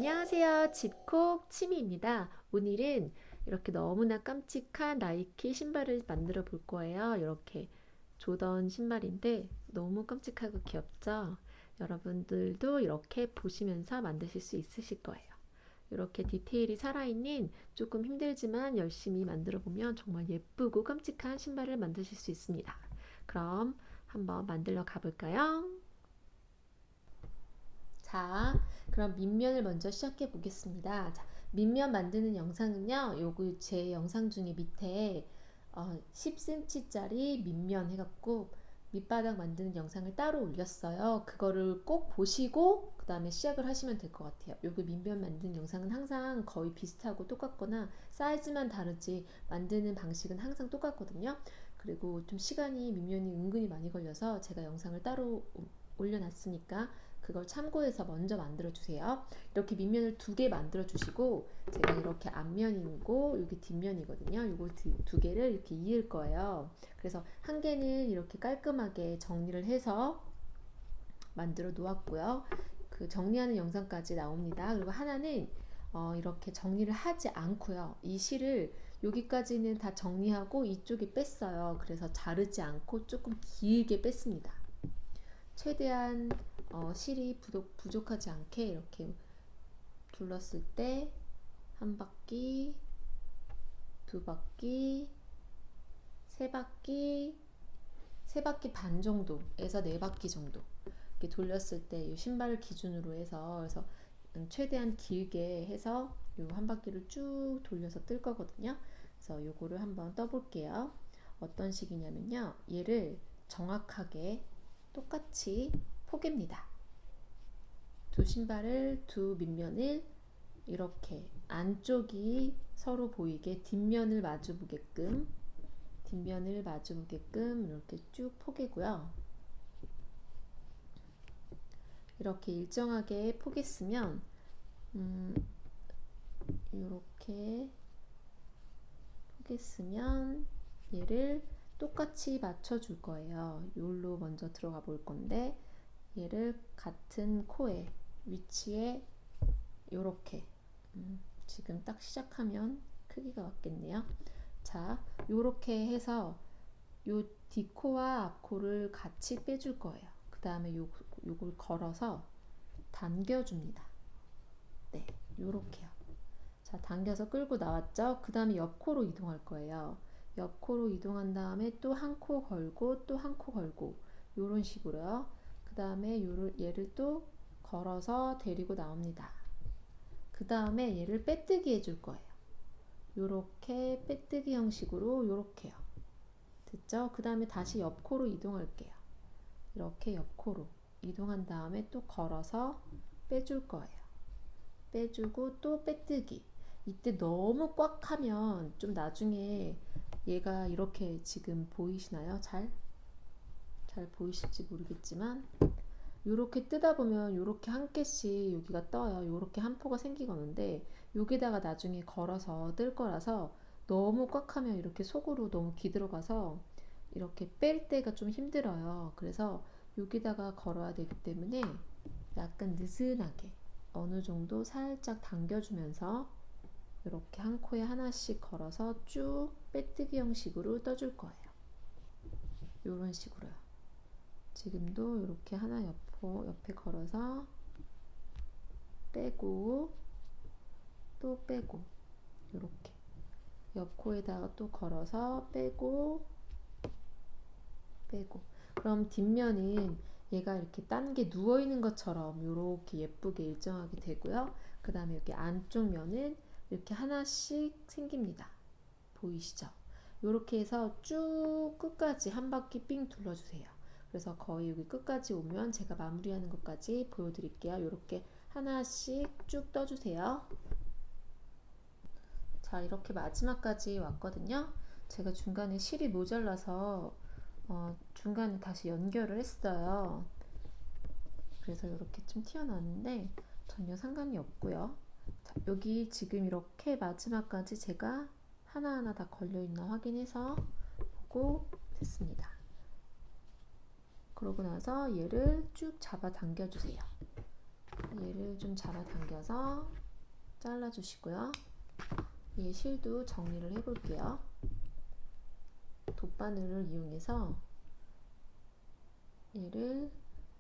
안녕하세요. 집콕 치미입니다. 오늘은 이렇게 너무나 깜찍한 나이키 신발을 만들어 볼 거예요. 이렇게 조던 신발인데 너무 깜찍하고 귀엽죠? 여러분들도 이렇게 보시면서 만드실 수 있으실 거예요. 이렇게 디테일이 살아있는 조금 힘들지만 열심히 만들어 보면 정말 예쁘고 깜찍한 신발을 만드실 수 있습니다. 그럼 한번 만들러 가볼까요? 자, 그럼 밑면을 먼저 시작해 보겠습니다. 자, 밑면 만드는 영상은요, 요거 제 영상 중에 밑에 10cm짜리 밑면 해갖고 밑바닥 만드는 영상을 따로 올렸어요. 그거를 꼭 보시고 그 다음에 시작을 하시면 될 것 같아요. 요거 밑면 만드는 영상은 항상 거의 비슷하고 똑같거나 사이즈만 다르지 만드는 방식은 항상 똑같거든요. 그리고 좀 시간이 밑면이 은근히 많이 걸려서 제가 영상을 따로 올려놨으니까 그걸 참고해서 먼저 만들어 주세요. 이렇게 밑면을 2개 만들어 주시고 제가 이렇게 앞면이고 여기 뒷면이거든요. 이거 두 개를 이렇게 이을 거예요. 그래서 한 개는 이렇게 깔끔하게 정리를 해서 만들어 놓았고요. 그 정리하는 영상까지 나옵니다. 그리고 하나는 이렇게 정리를 하지 않고요. 이 실을 여기까지는 다 정리하고 이쪽에 뺐어요. 그래서 자르지 않고 조금 길게 뺐습니다. 최대한 실이 부족하지 않게 이렇게 둘렀을 때 한 바퀴, 두 바퀴, 세 바퀴, 세 바퀴 반 정도에서 네 바퀴 정도 이렇게 돌렸을 때 이 신발을 기준으로 해서 그래서 최대한 길게 해서 이 한 바퀴를 쭉 돌려서 뜰 거거든요. 그래서 요거를 한번 떠볼게요. 어떤 식이냐면요. 얘를 정확하게 똑같이 포개입니다. 두 신발을 두 밑면을 이렇게 안쪽이 서로 보이게 뒷면을 마주 보게끔 이렇게 쭉 포개고요. 이렇게 일정하게 포개으면 이렇게 포개으면 얘를 똑같이 맞춰 줄 거예요. 여기로 먼저 들어가 볼 건데 얘를 같은 코에 위치에 요렇게 지금 딱 시작하면 크기가 맞겠네요. 자, 요렇게 해서 요 뒷코와 앞코를 같이 빼줄 거예요. 그 다음에 요걸 걸어서 당겨줍니다. 네, 요렇게요. 자, 당겨서 끌고 나왔죠? 그 다음에 옆코로 이동할 거예요. 옆코로 이동한 다음에 또 한 코 걸고 또 한 코 걸고 요런 식으로요. 그 다음에 얘를 또 걸어서 데리고 나옵니다. 그 다음에 얘를 빼뜨기 해줄 거예요. 요렇게 빼뜨기 형식으로 요렇게요. 됐죠? 그 다음에 다시 옆코로 이동할게요. 이렇게 옆코로 이동한 다음에 또 걸어서 빼줄 거예요. 빼주고 또 빼뜨기. 이때 너무 꽉 하면 좀 나중에 얘가 이렇게 지금 보이시나요? 잘 보이실지 모르겠지만 요렇게 뜨다 보면 요렇게 한 개씩 여기가 떠요. 요렇게 한 포가 생기거는데 여기다가 나중에 걸어서 뜰 거라서 너무 꽉 하면 이렇게 속으로 너무 기들어가서 이렇게 뺄 때가 좀 힘들어요. 그래서 여기다가 걸어야 되기 때문에 약간 느슨하게 어느 정도 살짝 당겨주면서 이렇게 한 코에 하나씩 걸어서 쭉 빼뜨기 형식으로 떠줄 거예요. 이런 식으로요. 지금도 이렇게 하나 옆에 걸어서 빼고 또 빼고 이렇게 옆코에다가 또 걸어서 빼고 그럼 뒷면은 얘가 이렇게 딴 게 누워 있는 것처럼 이렇게 예쁘게 일정하게 되고요. 그 다음에 여기 안쪽 면은 이렇게 하나씩 생깁니다. 보이시죠? 이렇게 해서 쭉 끝까지 한 바퀴 삥 둘러주세요. 그래서 거의 여기 끝까지 오면 제가 마무리하는 것까지 보여드릴게요. 이렇게 하나씩 쭉 떠주세요. 자, 이렇게 마지막까지 왔거든요. 제가 중간에 실이 모자라서 중간에 다시 연결을 했어요. 그래서 이렇게 좀 튀어나왔는데 전혀 상관이 없고요. 자, 여기 지금 이렇게 마지막까지 제가 하나하나 다 걸려있나 확인해서 보고 됐습니다. 그러고 나서 얘를 쭉 잡아 당겨주세요. 얘를 좀 잡아당겨서 잘라주시고요. 얘 실도 정리를 해볼게요. 돗바늘을 이용해서 얘를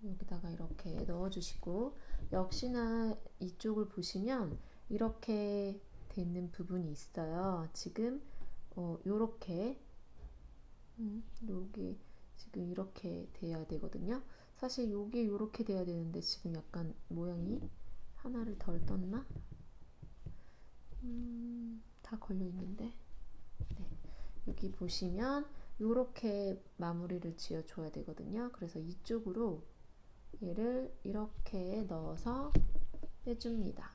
여기다가 이렇게 넣어주시고, 역시나 이쪽을 보시면 이렇게 돼 있는 부분이 있어요. 지금 요렇게 여기 지금 이렇게 돼야 되거든요. 사실 요게 요렇게 돼야 되는데 지금 약간 모양이 하나를 덜 떴나? 다 걸려 있는데. 네. 여기 보시면 요렇게 마무리를 지어 줘야 되거든요. 그래서 이쪽으로 얘를 이렇게 넣어서 빼줍니다.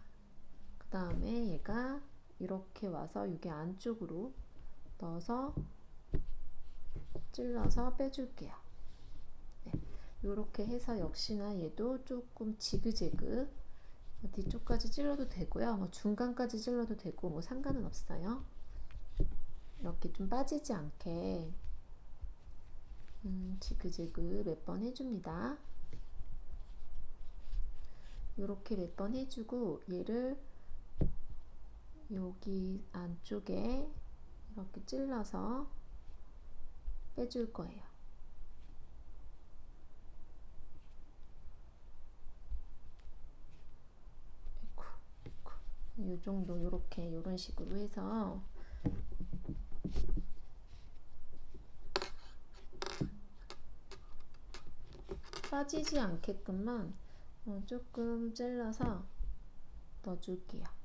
그 다음에 얘가 이렇게 와서 이게 안쪽으로 넣어서 찔러서 빼줄게요. 네. 이렇게 해서 역시나 얘도 조금 지그재그 뒤쪽까지 찔러도 되고요. 뭐 중간까지 찔러도 되고 뭐 상관은 없어요. 이렇게 좀 빠지지 않게 지그재그 몇 번 해줍니다. 이렇게 몇 번 해주고 얘를 여기 안쪽에 이렇게 찔러서 빼줄 거예요. 이 정도 요렇게 이런 식으로 해서 빠지지 않게끔만 조금 잘라서 넣어줄게요.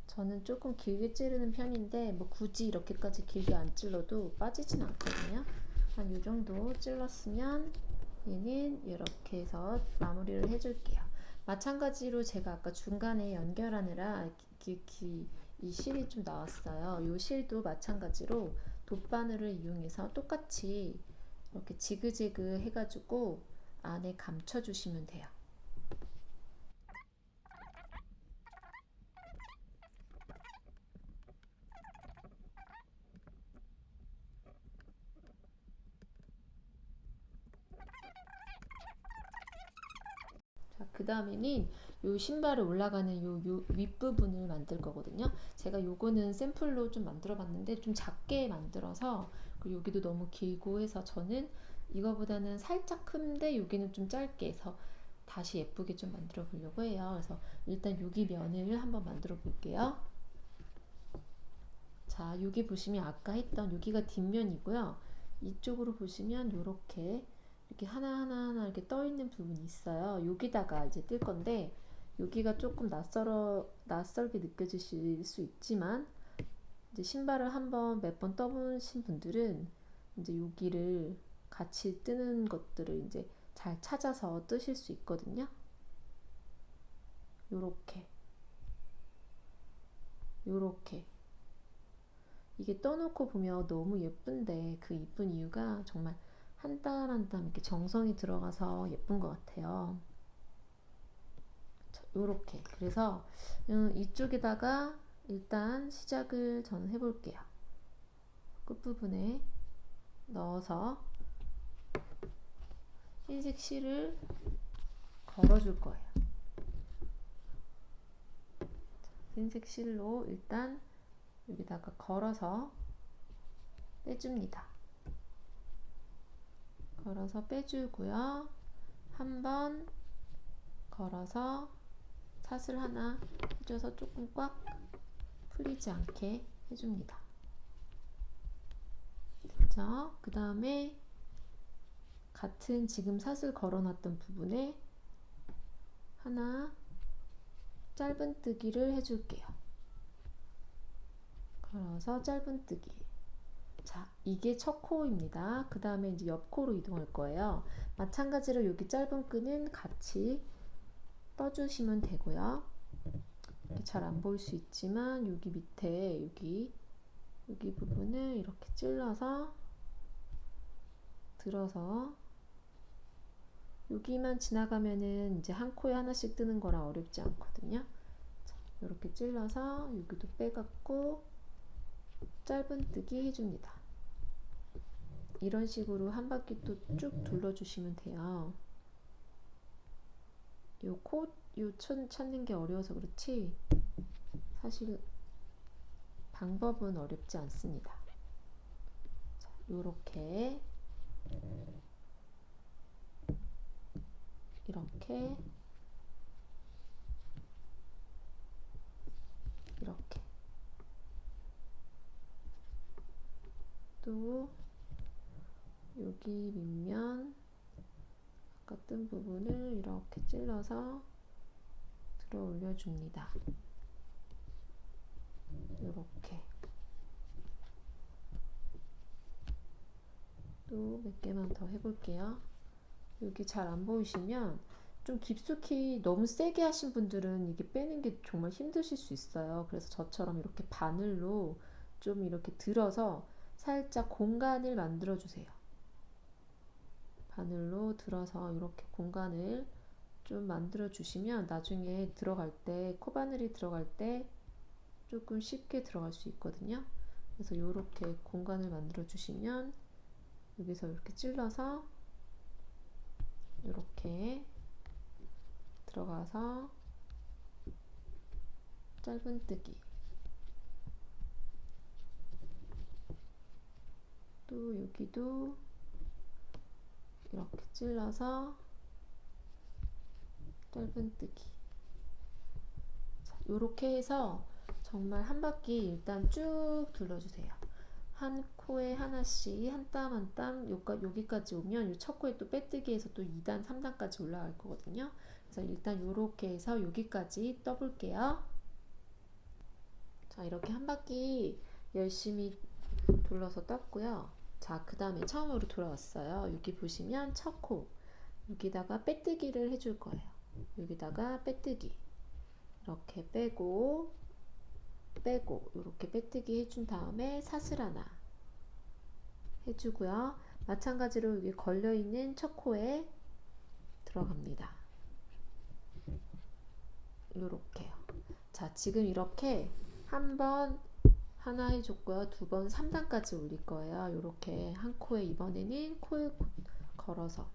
저는 조금 길게 찌르는 편인데 뭐 굳이 이렇게까지 길게 안 찔러도 빠지진 않거든요. 한 이 정도 찔렀으면 얘는 이렇게 해서 마무리를 해줄게요. 마찬가지로 제가 아까 중간에 연결하느라 이 실이 좀 나왔어요. 이 실도 마찬가지로 돗바늘을 이용해서 똑같이 이렇게 지그재그 해가지고 안에 감춰주시면 돼요. 그 다음에는 요 신발을 올라가는 요 윗부분을 만들 거거든요. 제가 요거는 샘플로 좀 만들어 봤는데 좀 작게 만들어서, 그리고 여기도 너무 길고 해서 저는 이거보다는 살짝 큰데 여기는 좀 짧게 해서 다시 예쁘게 좀 만들어 보려고 해요. 그래서 일단 여기 면을 한번 만들어 볼게요. 자, 여기 보시면 아까 했던 여기가 뒷면이고요. 이쪽으로 보시면 이렇게 하나하나 이렇게 떠 있는 부분이 있어요. 여기다가 이제 뜰 건데, 여기가 조금 낯설게 느껴지실 수 있지만, 이제 신발을 한번 몇 번 떠보신 분들은 이제 여기를 같이 뜨는 것들을 이제 잘 찾아서 뜨실 수 있거든요. 요렇게 이게 떠놓고 보면 너무 예쁜데, 그 이쁜 이유가 정말 한 땀 한 땀 이렇게 정성이 들어가서 예쁜 것 같아요. 요렇게. 그래서 이쪽에다가 일단 시작을 저는 해볼게요. 끝부분에 넣어서 흰색 실을 걸어줄 거예요. 흰색 실로 일단 여기다가 걸어서 빼줍니다. 걸어서 빼주고요. 한번 걸어서 사슬 하나 해줘서 조금 꽉 풀리지 않게 해줍니다. 됐죠? 그 다음에 같은 지금 사슬 걸어놨던 부분에 하나 짧은뜨기를 해줄게요. 걸어서 짧은뜨기. 자, 이게 첫 코입니다. 그 다음에 이제 옆 코로 이동할 거예요. 마찬가지로 여기 짧은 끈은 같이 떠주시면 되고요. 잘 안 보일 수 있지만 여기 밑에 여기 부분을 이렇게 찔러서 들어서 여기만 지나가면은 이제 한 코에 하나씩 뜨는 거라 어렵지 않거든요. 자, 이렇게 찔러서 여기도 빼갖고 짧은뜨기 해줍니다. 이런 식으로 한 바퀴 또 쭉 둘러주시면 돼요. 요 찾는 게 어려워서 그렇지 사실 방법은 어렵지 않습니다. 자, 요렇게 이렇게 이렇게 또 여기 밑면 아까 뜬 부분을 이렇게 찔러서 들어 올려줍니다. 이렇게 또 몇 개만 더 해볼게요. 여기 잘 안 보이시면 좀 깊숙이 너무 세게 하신 분들은 이게 빼는 게 정말 힘드실 수 있어요. 그래서 저처럼 이렇게 바늘로 좀 이렇게 들어서 살짝 공간을 만들어 주세요. 바늘로 들어서 이렇게 공간을 좀 만들어 주시면 나중에 들어갈 때 코바늘이 들어갈 때 조금 쉽게 들어갈 수 있거든요. 그래서 이렇게 공간을 만들어 주시면 여기서 이렇게 찔러서 이렇게 들어가서 짧은뜨기 또 여기도 이렇게 찔러서 짧은뜨기 이렇게 해서 정말 한 바퀴 일단 쭉 둘러주세요. 한 코에 하나씩 한 땀 한 땀 여기까지 오면 이 첫 코에 또 빼뜨기해서 또 2단 3단까지 올라갈 거거든요. 그래서 일단 이렇게 해서 여기까지 떠볼게요. 자, 이렇게 한 바퀴 열심히 둘러서 떴고요. 자, 그 다음에 처음으로 돌아왔어요. 여기 보시면 첫 코 여기다가 빼뜨기를 해줄 거예요. 여기다가 빼뜨기 이렇게 빼고 이렇게 빼뜨기 해준 다음에 사슬 하나 해주고요. 마찬가지로 여기 걸려있는 첫 코에 들어갑니다. 요렇게요. 자, 지금 이렇게 한 번 하나 해줬고요. 두 번 3단까지 올릴 거예요. 요렇게 한 코에 이번에는 코에 걸어서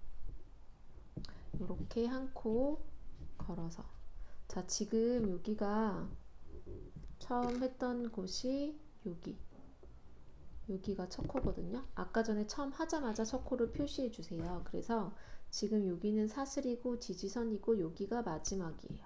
요렇게 한 코 걸어서 자, 지금 여기가 처음 했던 곳이 여기가 첫 코거든요. 아까 전에 처음 하자마자 첫 코를 표시해 주세요. 그래서 지금 여기는 사슬이고 지지선이고 여기가 마지막이에요.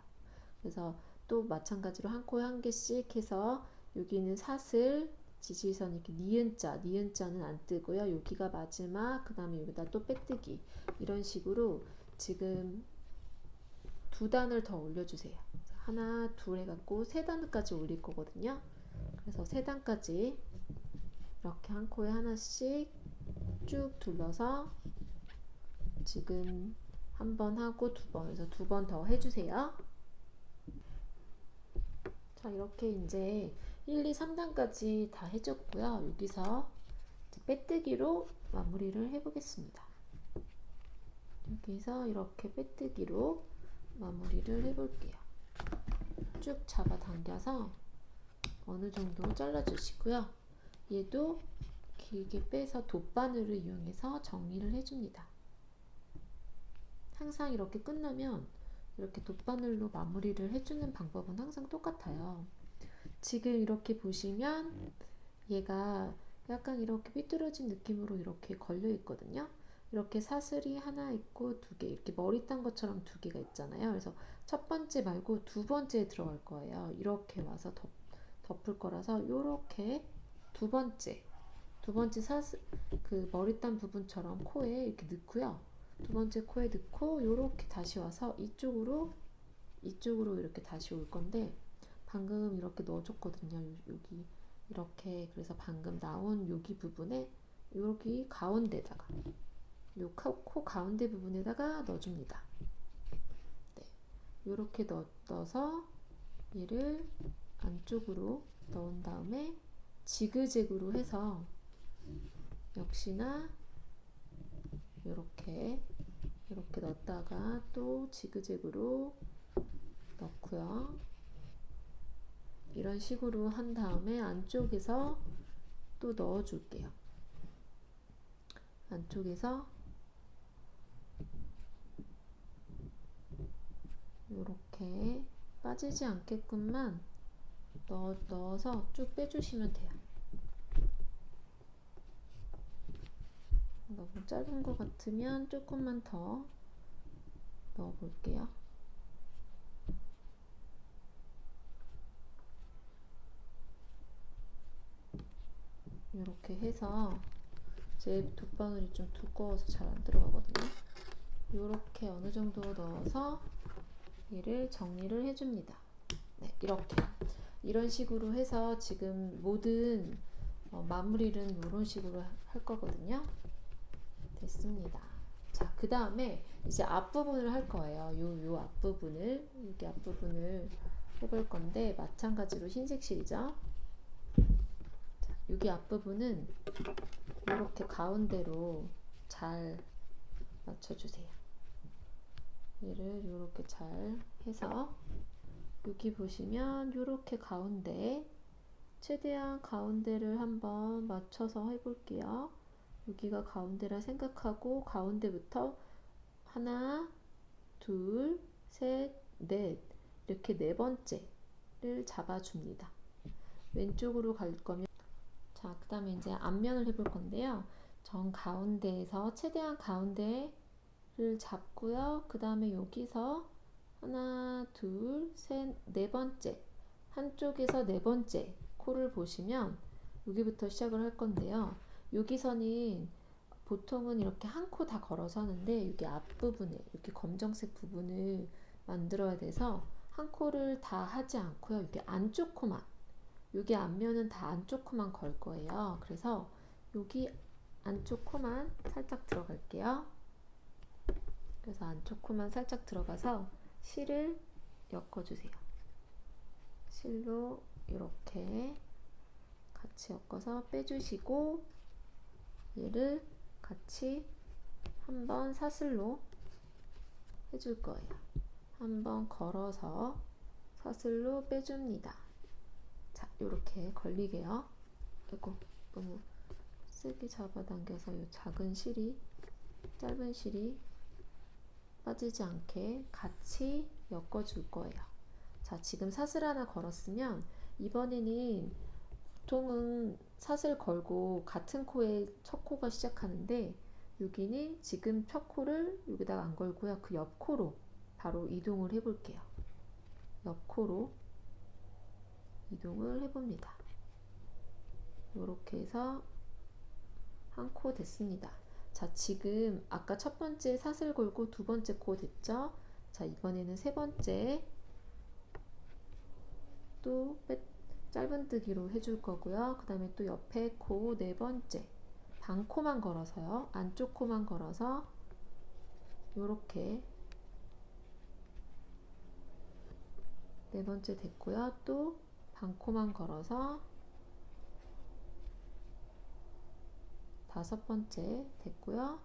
그래서 또 마찬가지로 한 코에 한 개씩 해서 여기는 사슬, 지지선 이렇게 니은자는 안 뜨고요. 여기가 마지막, 그 다음에 여기다 또 빼뜨기 이런 식으로 지금 두 단을 더 올려주세요. 하나, 둘 해갖고 세 단까지 올릴 거거든요. 그래서 세 단까지 이렇게 한 코에 하나씩 쭉 둘러서 지금 한 번 하고 두 번, 그래서 두 번 더 해주세요. 자, 이렇게 이제 1, 2, 3단까지 다 해줬고요. 여기서 이제 빼뜨기로 마무리를 해보겠습니다. 여기서 이렇게 빼뜨기로 마무리를 해볼게요. 쭉 잡아당겨서 어느 정도 잘라주시고요. 얘도 길게 빼서 돗바늘을 이용해서 정리를 해줍니다. 항상 이렇게 끝나면 이렇게 돗바늘로 마무리를 해주는 방법은 항상 똑같아요. 지금 이렇게 보시면 얘가 약간 이렇게 삐뚤어진 느낌으로 이렇게 걸려 있거든요. 이렇게 사슬이 하나 있고 두 개, 이렇게 머리 딴 것처럼 두 개가 있잖아요. 그래서 첫 번째 말고 두 번째에 들어갈 거예요. 이렇게 와서 덮을 거라서 이렇게 두 번째 사슬 그 머리 딴 부분처럼 코에 이렇게 넣고요. 두 번째 코에 넣고 이렇게 다시 와서 이쪽으로 이렇게 다시 올 건데 방금 이렇게 넣어줬거든요. 여기 이렇게 그래서 방금 나온 여기 부분에 여기 가운데다가 요 코 가운데 부분에다가 넣어줍니다. 네, 이렇게 넣어서 얘를 안쪽으로 넣은 다음에 지그재그로 해서 역시나 이렇게 넣었다가 또 지그재그로 넣고요. 이런 식으로 한 다음에 안쪽에서 또 넣어줄게요. 안쪽에서 이렇게 빠지지 않게끔만 넣어서 쭉 빼주시면 돼요. 너무 짧은 것 같으면 조금만 더 넣어볼게요. 이렇게 해서 제 돗바늘이 좀 두꺼워서 잘 안 들어가거든요. 이렇게 어느 정도 넣어서 얘를 정리를 해줍니다. 네, 이렇게 이런 식으로 해서 지금 모든 마무리는 이런 식으로 할 거거든요. 됐습니다. 자, 그 다음에 이제 앞부분을 할 거예요. 요 앞부분을, 여기 앞부분을 해볼 건데, 마찬가지로 흰색 실이죠. 자, 여기 앞부분은 이렇게 가운데로 잘 맞춰주세요. 얘를 이렇게 잘 해서, 여기 보시면 이렇게 가운데, 최대한 가운데를 한번 맞춰서 해볼게요. 여기가 가운데라 생각하고 가운데부터 하나, 둘, 셋, 넷 이렇게 네 번째를 잡아줍니다. 왼쪽으로 갈 거면 자, 그 다음에 이제 앞면을 해볼 건데요. 정 가운데에서 최대한 가운데를 잡고요. 그 다음에 여기서 하나, 둘, 셋, 네 번째 한쪽에서 네 번째 코를 보시면 여기부터 시작을 할 건데요. 여기서는 보통은 이렇게 한 코 다 걸어서 하는데 여기 앞부분에 이렇게 검정색 부분을 만들어야 돼서 한 코를 다 하지 않고요. 여기 안쪽 코만, 여기 앞면은 다 안쪽 코만 걸 거예요. 그래서 여기 안쪽 코만 살짝 들어갈게요. 그래서 안쪽 코만 살짝 들어가서 실을 엮어주세요. 실로 이렇게 같이 엮어서 빼주시고 얘를 같이 한번 사슬로 해줄 거예요. 한번 걸어서 사슬로 빼줍니다. 자, 이렇게 걸리게요. 아이고, 너무 세게 잡아당겨서 이 작은 실이, 짧은 실이 빠지지 않게 같이 엮어줄 거예요. 자, 지금 사슬 하나 걸었으면 이번에는 보통은 사슬 걸고 같은 코에 첫 코가 시작하는데 여기는 지금 첫 코를 여기다가 안 걸고요. 그 옆 코로 바로 이동을 해볼게요. 옆 코로 이동을 해봅니다. 이렇게 해서 한 코 됐습니다. 자, 지금 아까 첫 번째 사슬 걸고 두 번째 코 됐죠? 자, 이번에는 세 번째 또 짧은뜨기로 해줄 거고요. 그 다음에 또 옆에 코 네 번째 반코만 걸어서요. 안쪽 코만 걸어서 요렇게 네 번째 됐고요. 또 반코만 걸어서 다섯 번째 됐고요.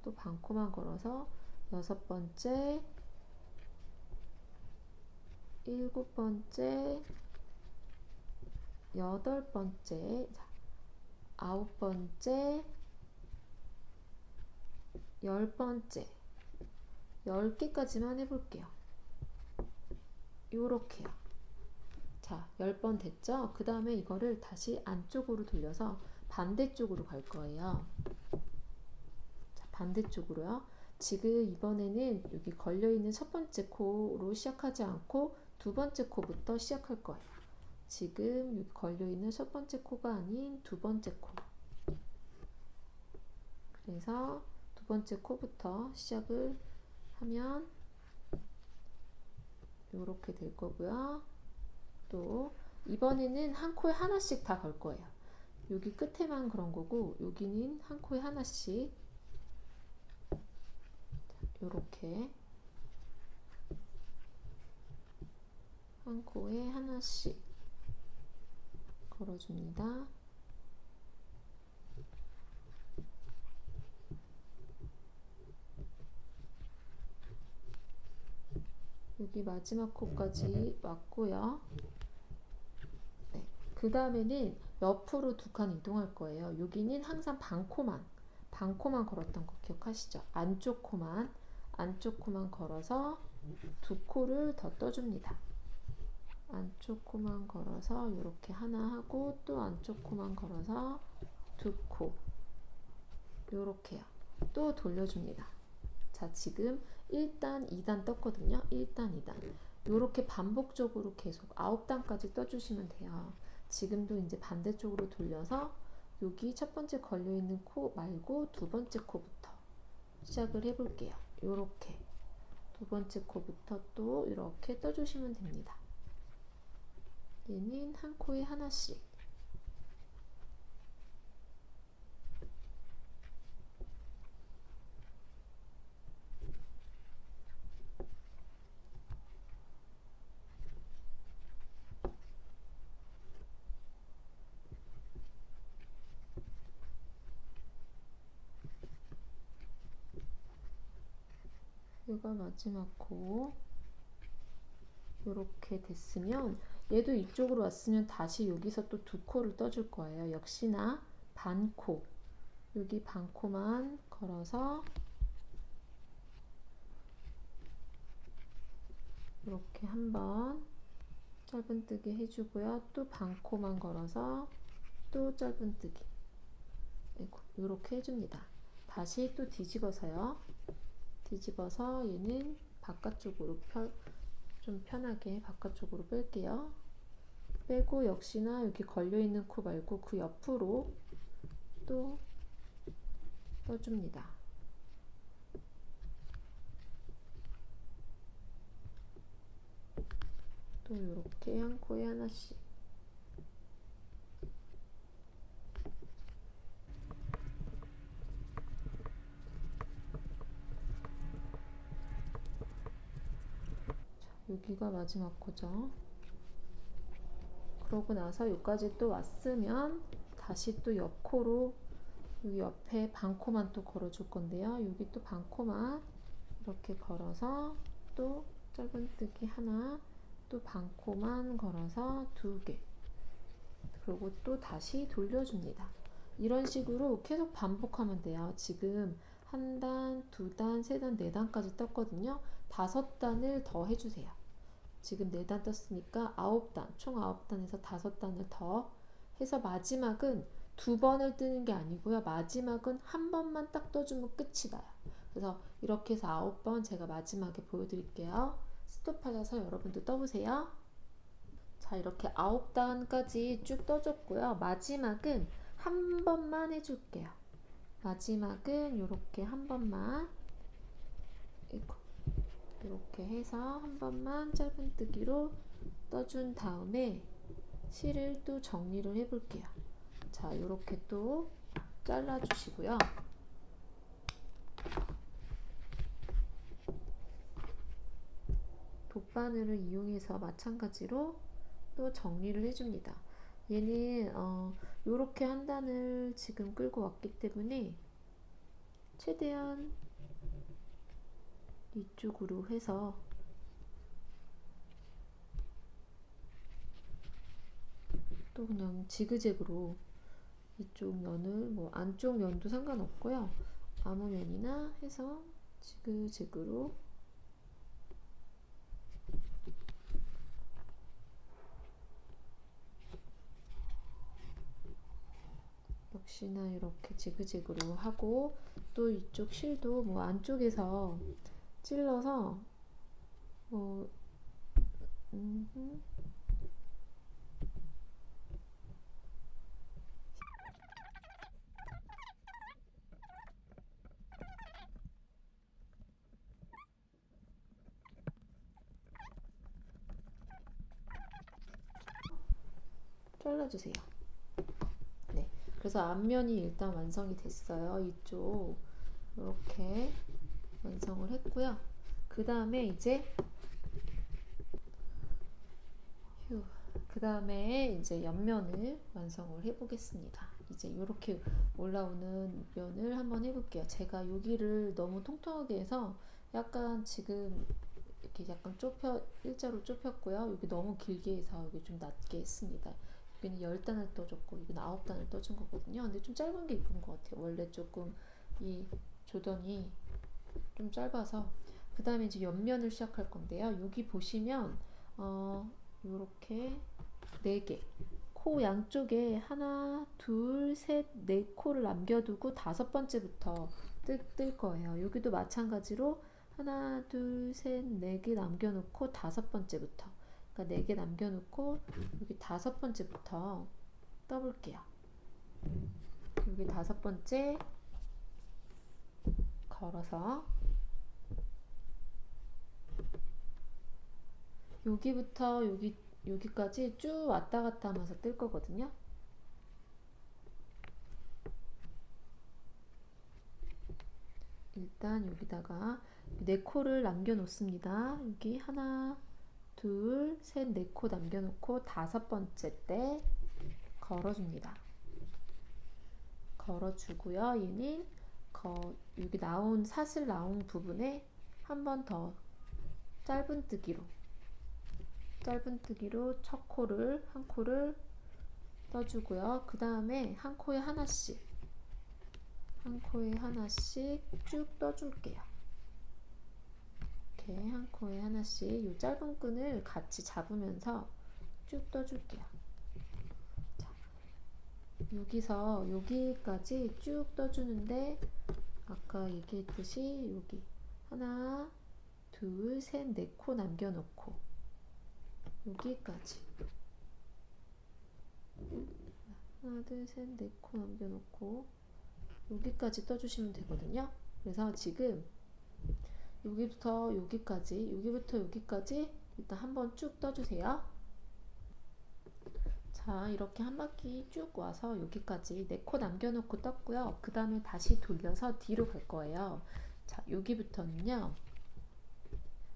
또 반코만 걸어서 여섯 번째, 일곱 번째, 여덟 번째, 아홉 번째, 열 번째, 10개까지만 해볼게요. 요렇게요. 자, 10번 됐죠? 그 다음에 이거를 다시 안쪽으로 돌려서 반대쪽으로 갈 거예요. 자, 반대쪽으로요. 지금 이번에는 여기 걸려있는 첫 번째 코로 시작하지 않고 두 번째 코부터 시작할 거예요. 지금 여기 걸려있는 첫 번째 코가 아닌 두 번째 코. 그래서 두 번째 코부터 시작을 하면 이렇게 될 거고요. 또 이번에는 한 코에 하나씩 다 걸 거예요. 여기 끝에만 그런 거고 여기는 한 코에 하나씩 이렇게 한 코에 하나씩 걸어줍니다. 여기 마지막 코까지 왔고요. 네, 그 다음에는 옆으로 두 칸 이동할 거예요. 여기는 항상 반코만 걸었던 거 기억하시죠? 안쪽 코만 걸어서 두 코를 더 떠줍니다. 안쪽 코만 걸어서 이렇게 하나 하고 또 안쪽 코만 걸어서 두 코 이렇게요. 또 돌려줍니다. 자, 지금 1단, 2단 떴거든요. 1단, 2단. 이렇게 반복적으로 계속 9단까지 떠주시면 돼요. 지금도 이제 반대쪽으로 돌려서 여기 첫 번째 걸려있는 코 말고 두 번째 코부터 시작을 해볼게요. 이렇게 두 번째 코부터 또 이렇게 떠주시면 됩니다. 얘는 한 코에 하나씩. 얘가 마지막 코. 이렇게 됐으면 얘도 이쪽으로 왔으면 다시 여기서 또 두 코를 떠줄 거예요. 역시나 반코. 여기 반코만 걸어서 이렇게 한번 짧은뜨기 해주고요. 또 반코만 걸어서 또 짧은뜨기. 이렇게 해줍니다. 다시 또 뒤집어서요. 뒤집어서 얘는 바깥쪽으로 좀 편하게 바깥쪽으로 뺄게요. 빼고 역시나 여기 걸려있는 코 말고 그 옆으로 또 떠줍니다. 또 이렇게 한 코에 하나씩. 자, 여기가 마지막 코죠. 그러고 나서 여기까지 또 왔으면 다시 또 옆코로 여기 옆에 반코만 또 걸어줄 건데요. 여기 또 반코만 이렇게 걸어서 또 짧은뜨기 하나, 또 반코만 걸어서 두 개. 그리고 또 다시 돌려줍니다. 이런 식으로 계속 반복하면 돼요. 지금 한 단, 두 단, 세 단, 네 단까지 떴거든요. 5단을 더 해주세요. 지금 4단 떴으니까 9단, 총 9단에서 5단을 더 해서 마지막은 두 번을 뜨는 게 아니고요. 마지막은 한 번만 딱 떠주면 끝이 나요. 그래서 이렇게 해서 9번 제가 마지막에 보여드릴게요. 스톱하셔서 여러분도 떠보세요. 자, 이렇게 9단까지 쭉 떠줬고요. 마지막은 한 번만 해줄게요. 마지막은 이렇게 한 번만 이렇게 해서 한 번만 짧은뜨기로 떠준 다음에 실을 또 정리를 해볼게요. 자, 이렇게 또 잘라주시고요. 돗바늘을 이용해서 마찬가지로 또 정리를 해줍니다. 얘는 이렇게 한 단을 지금 끌고 왔기 때문에 최대한 이쪽으로 해서 또 그냥 지그재그로 이쪽 면을 뭐 안쪽 면도 상관없고요. 아무 면이나 해서 지그재그로 역시나 이렇게 지그재그로 하고 또 이쪽 실도 뭐 안쪽에서 찔러서 뭐 잘라주세요. 네, 그래서 앞면이 일단 완성이 됐어요. 이쪽 이렇게 완성을 했고요. 그 다음에 이제 옆면을 완성을 해보겠습니다. 이제 이렇게 올라오는 면을 한번 해볼게요. 제가 여기를 너무 통통하게 해서 약간 지금 이렇게 약간 일자로 좁혔고요. 여기 너무 길게 해서 여기 좀 낮게 했습니다. 여기는 10단을 떠줬고 이건 9단을 떠준 거거든요. 근데 좀 짧은 게 이쁜 것 같아요. 원래 조금 이 조던이 좀 짧아서. 그 다음에 이제 옆면을 시작할 건데요. 여기 보시면 요렇게 4개 코 양쪽에 하나, 둘, 셋, 네 코를 남겨두고 5번째부터 뜰 거예요. 여기도 마찬가지로 하나, 둘, 셋, 4개 남겨놓고 5번째부터, 그러니까 4개 남겨놓고 여기 5번째부터 떠볼게요. 여기 5번째 걸어서 여기부터 여기까지 쭉 왔다 갔다 하면서 뜰 거거든요. 일단 여기다가 4코를 남겨 놓습니다. 여기 하나, 둘, 셋, 4코 남겨 놓고 5번째 때 걸어줍니다. 걸어주고요. 얘는 여기 나온 사슬 나온 부분에 한 번 더 짧은 뜨기로 첫 코를 한 코를 떠주고요. 그 다음에 한 코에 하나씩 쭉 떠줄게요. 이렇게 한 코에 하나씩 이 짧은 끈을 같이 잡으면서 쭉 떠줄게요. 자, 여기서 여기까지 쭉 떠주는데 아까 얘기했듯이 여기 하나, 둘, 셋, 4코 남겨놓고 여기까지 하나, 둘, 셋, 4코 남겨놓고 여기까지 떠주시면 되거든요. 그래서 지금 여기부터 여기까지 일단 한번 쭉 떠주세요. 자, 이렇게 한 바퀴 쭉 와서 여기까지 4코 남겨놓고 떴고요. 그 다음에 다시 돌려서 뒤로 갈 거예요. 자, 여기부터는요.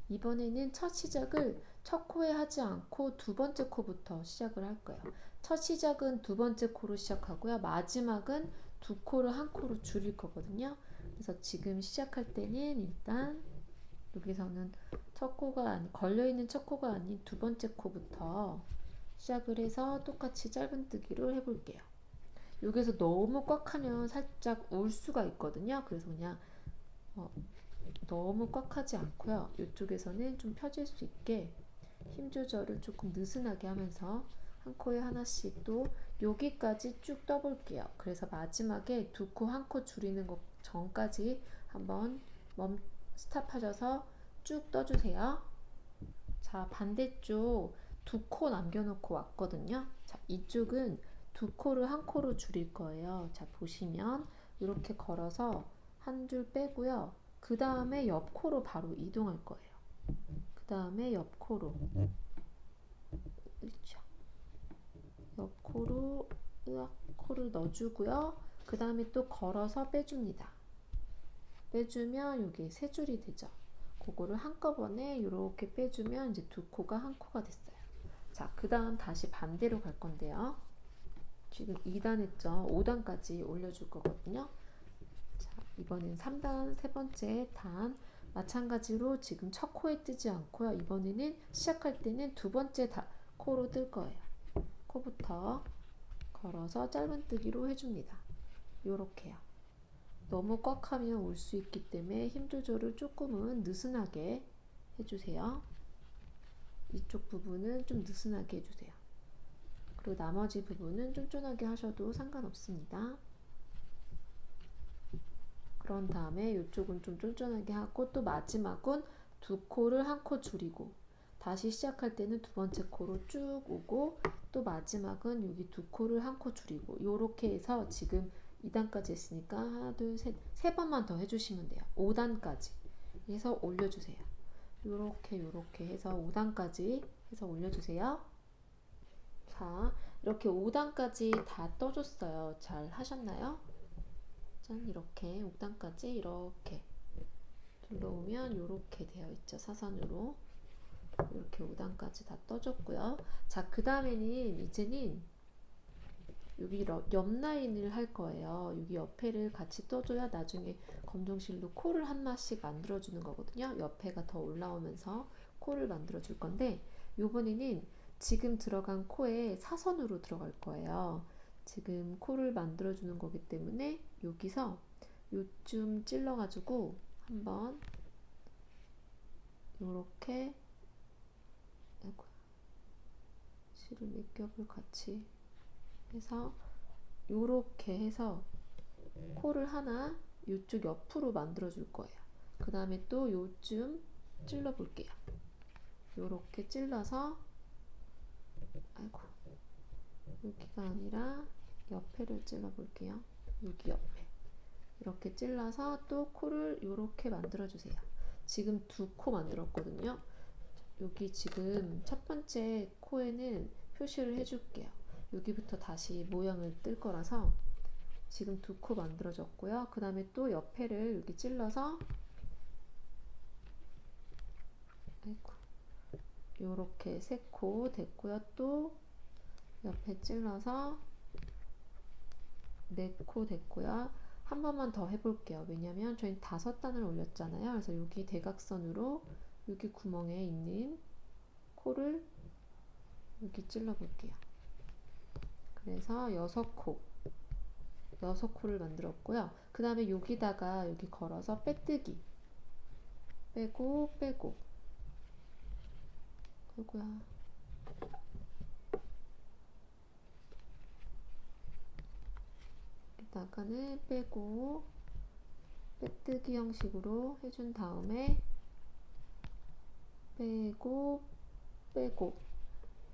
이번에는 첫 시작을 첫 코에 하지 않고 2번째 코부터 시작을 할 거예요. 첫 시작은 2번째 코로 시작하고요. 마지막은 2코를 1코로 줄일 거거든요. 그래서 지금 시작할 때는 일단 여기서는 첫 코가 걸려있는 첫 코가 아닌 2번째 코부터 시작을 해서 똑같이 짧은뜨기로 해볼게요. 여기서 너무 꽉 하면 살짝 울 수가 있거든요. 그래서 그냥 너무 꽉 하지 않고요. 이쪽에서는 좀 펴질 수 있게 힘 조절을 조금 느슨하게 하면서 한 코에 하나씩 또 여기까지 쭉 떠볼게요. 그래서 마지막에 2코 1코 줄이는 것 전까지 한번 스탑하셔서 쭉 떠주세요. 자, 반대쪽 2코 남겨놓고 왔거든요. 자, 이쪽은 2코를 1코로 줄일 거예요. 자, 보시면 이렇게 걸어서 한 줄 빼고요. 그 다음에 옆 코로 바로 이동할 거예요. 그 다음에 옆 코로 그렇죠. 옆 코로 코를 넣어주고요. 그 다음에 또 걸어서 빼줍니다. 빼주면 여기 3줄이 되죠. 그거를 한꺼번에 이렇게 빼주면 이제 2코가 1코가 됐어요. 자, 그 다음 다시 반대로 갈 건데요. 지금 2단 했죠. 5단까지 올려줄 거거든요. 자, 이번엔 3단 세 번째 단 마찬가지로 지금 첫 코에 뜨지 않고요. 이번에는 시작할 때는 2번째 코로 뜰 거예요. 코부터 걸어서 짧은뜨기로 해줍니다. 요렇게요. 너무 꽉 하면 올 수 있기 때문에 힘 조절을 조금은 느슨하게 해주세요. 이쪽 부분은 좀 느슨하게 해주세요. 그리고 나머지 부분은 쫀쫀하게 하셔도 상관없습니다. 그런 다음에 이쪽은 좀 쫀쫀하게 하고 또 마지막은 2코를 1코 줄이고 다시 시작할 때는 2번째 코로 쭉 오고 또 마지막은 여기 2코를 1코 줄이고 요렇게 해서 지금 2단까지 했으니까 하나, 둘, 셋, 3번만 더 해주시면 돼요. 5단까지 해서 올려주세요. 요렇게 해서 5단까지 해서 올려주세요. 자, 이렇게 5단까지 다 떠줬어요. 잘 하셨나요? 짠, 이렇게 5단까지 이렇게 둘러오면 이렇게 되어 있죠. 사선으로 이렇게 5단까지 다 떠줬고요. 자, 그 다음에는 이제는 여기 옆 라인을 할 거예요. 여기 옆에를 같이 떠줘야 나중에 검정실로 코를 하나씩 만들어주는 거거든요. 옆에가 더 올라오면서 코를 만들어줄 건데 요번에는 지금 들어간 코에 사선으로 들어갈 거예요. 지금 코를 만들어 주는 거기 때문에 여기서 요쯤 찔러 가지고 한번 요렇게, 아이고, 실을 몇 겹을 같이 해서 요렇게 해서 코를 하나 요쪽 옆으로 만들어 줄 거예요. 그 다음에 또 요쯤 찔러 볼게요. 요렇게 찔러서, 아이고, 여기가 아니라 옆에를 찔러 볼게요. 여기 옆에 이렇게 찔러서 또 코를 요렇게 만들어 주세요. 지금 두 코 만들었거든요. 여기 지금 첫 번째 코에는 표시를 해줄게요. 여기부터 다시 모양을 뜰 거라서 지금 두 코 만들어졌고요. 그 다음에 또 옆에를 여기 찔러서, 아이고, 요렇게 세 코 됐고요. 또 옆에 찔러서 네 코 됐고요. 한 번만 더 해볼게요. 왜냐면 저희 5단을 올렸잖아요. 그래서 여기 대각선으로 여기 구멍에 있는 코를 여기 찔러 볼게요. 그래서 6코를 만들었고요. 그 다음에 여기다가 여기 걸어서 빼뜨기, 빼고 빼고, 아이고야, 여기다가는 빼고 빼뜨기 형식으로 해준 다음에 빼고 빼고,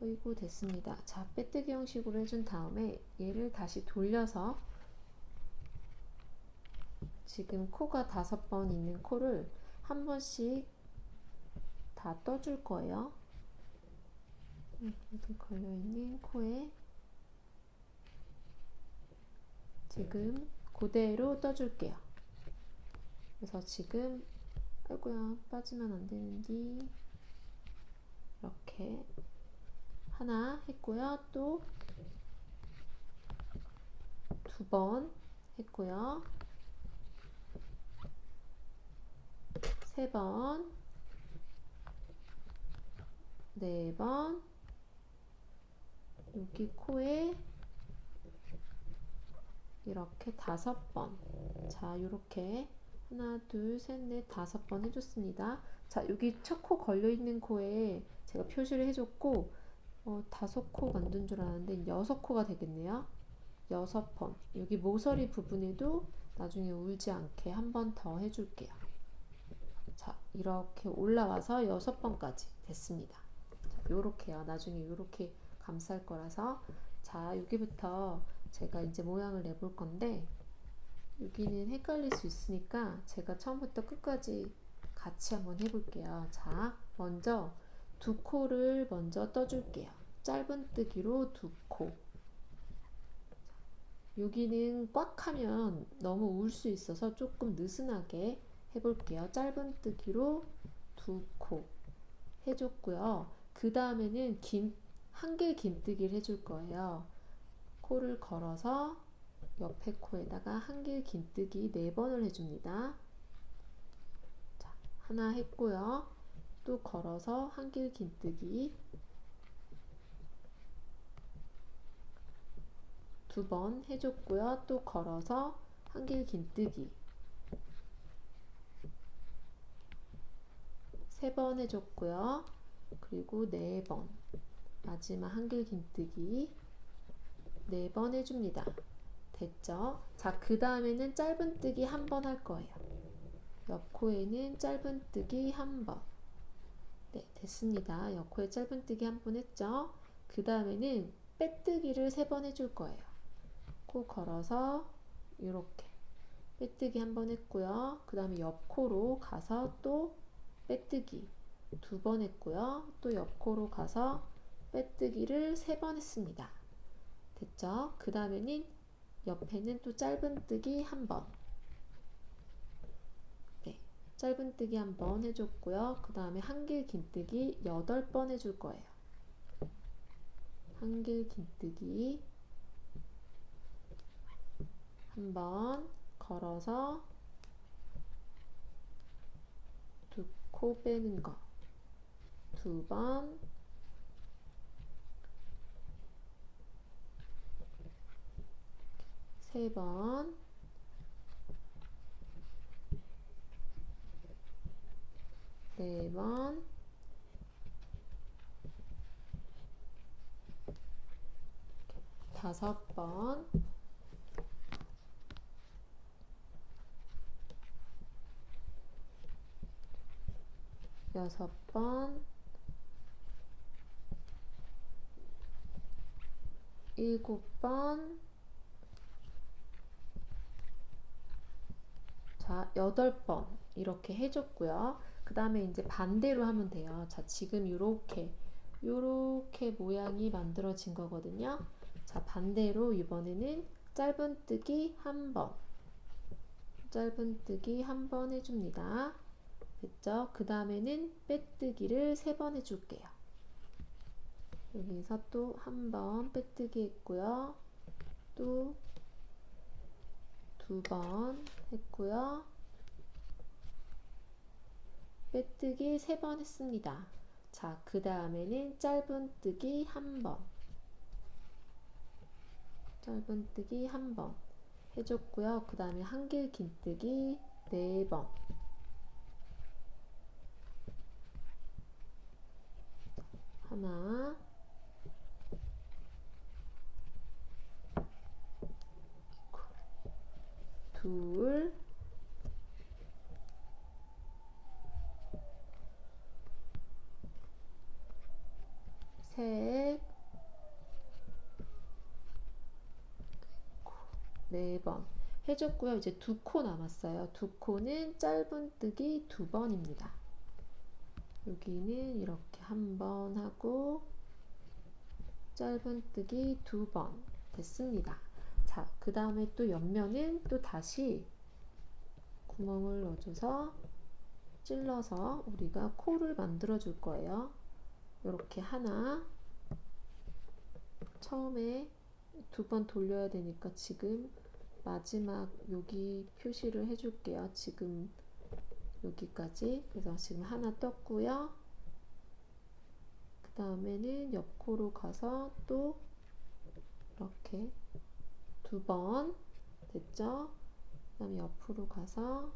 어이구, 됐습니다. 자, 빼뜨기 형식으로 해준 다음에 얘를 다시 돌려서 지금 코가 5번 있는 코를 한 번씩 다 떠줄 거예요. 여기 걸려있는 코에 지금 그대로 떠줄게요. 그래서 지금, 아이고야, 빠지면 안 되는데, 이렇게 하나 했고요. 또 2번 했고요. 3번, 4번, 여기 코에 이렇게 5번. 자, 이렇게 하나, 둘, 셋, 넷, 5번 해줬습니다. 자, 여기 첫 코 걸려있는 코에 제가 표시를 해줬고, 5코 만든 줄 알았는데 6코가 되겠네요. 6번. 여기 모서리 부분에도 나중에 울지 않게 한 번 더 해줄게요. 자, 이렇게 올라와서 6번까지 됐습니다. 자, 요렇게요. 나중에 요렇게 감쌀 거라서. 자, 여기부터 제가 이제 모양을 내볼 건데, 여기는 헷갈릴 수 있으니까 제가 처음부터 끝까지 같이 한번 해볼게요. 자, 먼저 2코를 먼저 떠줄게요. 짧은뜨기로 2코. 여기는 꽉 하면 너무 울 수 있어서 조금 느슨하게 해볼게요. 짧은뜨기로 2코 해줬고요. 그 다음에는 한길 긴뜨기를 해줄 거예요. 코를 걸어서 옆에 코에다가 한길 긴뜨기 4번을 해줍니다. 자, 하나 했고요. 또 걸어서 한길 긴뜨기 2번 해줬고요. 또 걸어서 한길 긴뜨기 3번 해줬고요. 그리고 4번, 마지막 한길 긴뜨기 4번 해줍니다. 됐죠? 자, 그 다음에는 짧은뜨기 1번 할 거예요. 옆코에는 짧은뜨기 1번. 네, 됐습니다. 옆코에 짧은뜨기 1번 했죠? 그 다음에는 빼뜨기를 3번 해줄 거예요. 코 걸어서 이렇게 빼뜨기 1번 했고요. 그 다음에 옆코로 가서 또 빼뜨기 2번 했고요. 또 옆코로 가서 빼뜨기를 3번 했습니다. 됐죠? 그 다음에는 옆에는 또 짧은뜨기 1번. 네, 짧은뜨기 1번 해줬고요. 그 다음에 한길 긴뜨기 8번 해줄 거예요. 한길 긴뜨기 1번 걸어서 2코 빼는 거 2번, 3번, 4번, 5번, 6번, 7번, 자, 8번 이렇게 해줬고요. 그 다음에 이제 반대로 하면 돼요. 자, 지금 요렇게 모양이 만들어진 거거든요. 자, 반대로 이번에는 짧은뜨기 한 번, 짧은뜨기 한 번 해줍니다. 됐죠? 그 다음에는 빼뜨기를 3번 해줄게요. 여기서 또 한 번 빼뜨기 했고요. 또 2번 했고요. 빼뜨기 3번 했습니다. 자, 그 다음에는 짧은뜨기 한 번, 짧은뜨기 한 번 해줬고요. 그 다음에 한길 긴뜨기 4번, 하나, 둘, 셋, 4번 해줬고요. 이제 2코 남았어요. 2코는 짧은뜨기 2번입니다. 여기는 이렇게 한 번 하고 짧은뜨기 2번 됐습니다. 자, 그 다음에 또 옆면은 또 다시 구멍을 넣어줘서 찔러서 우리가 코를 만들어 줄 거예요. 이렇게 하나, 처음에 2번 돌려야 되니까 지금 마지막 여기 표시를 해줄게요. 지금 여기까지. 그래서 지금 하나 떴고요. 그 다음에는 옆코로 가서 또 이렇게 2번 됐죠? 그 다음에 옆으로 가서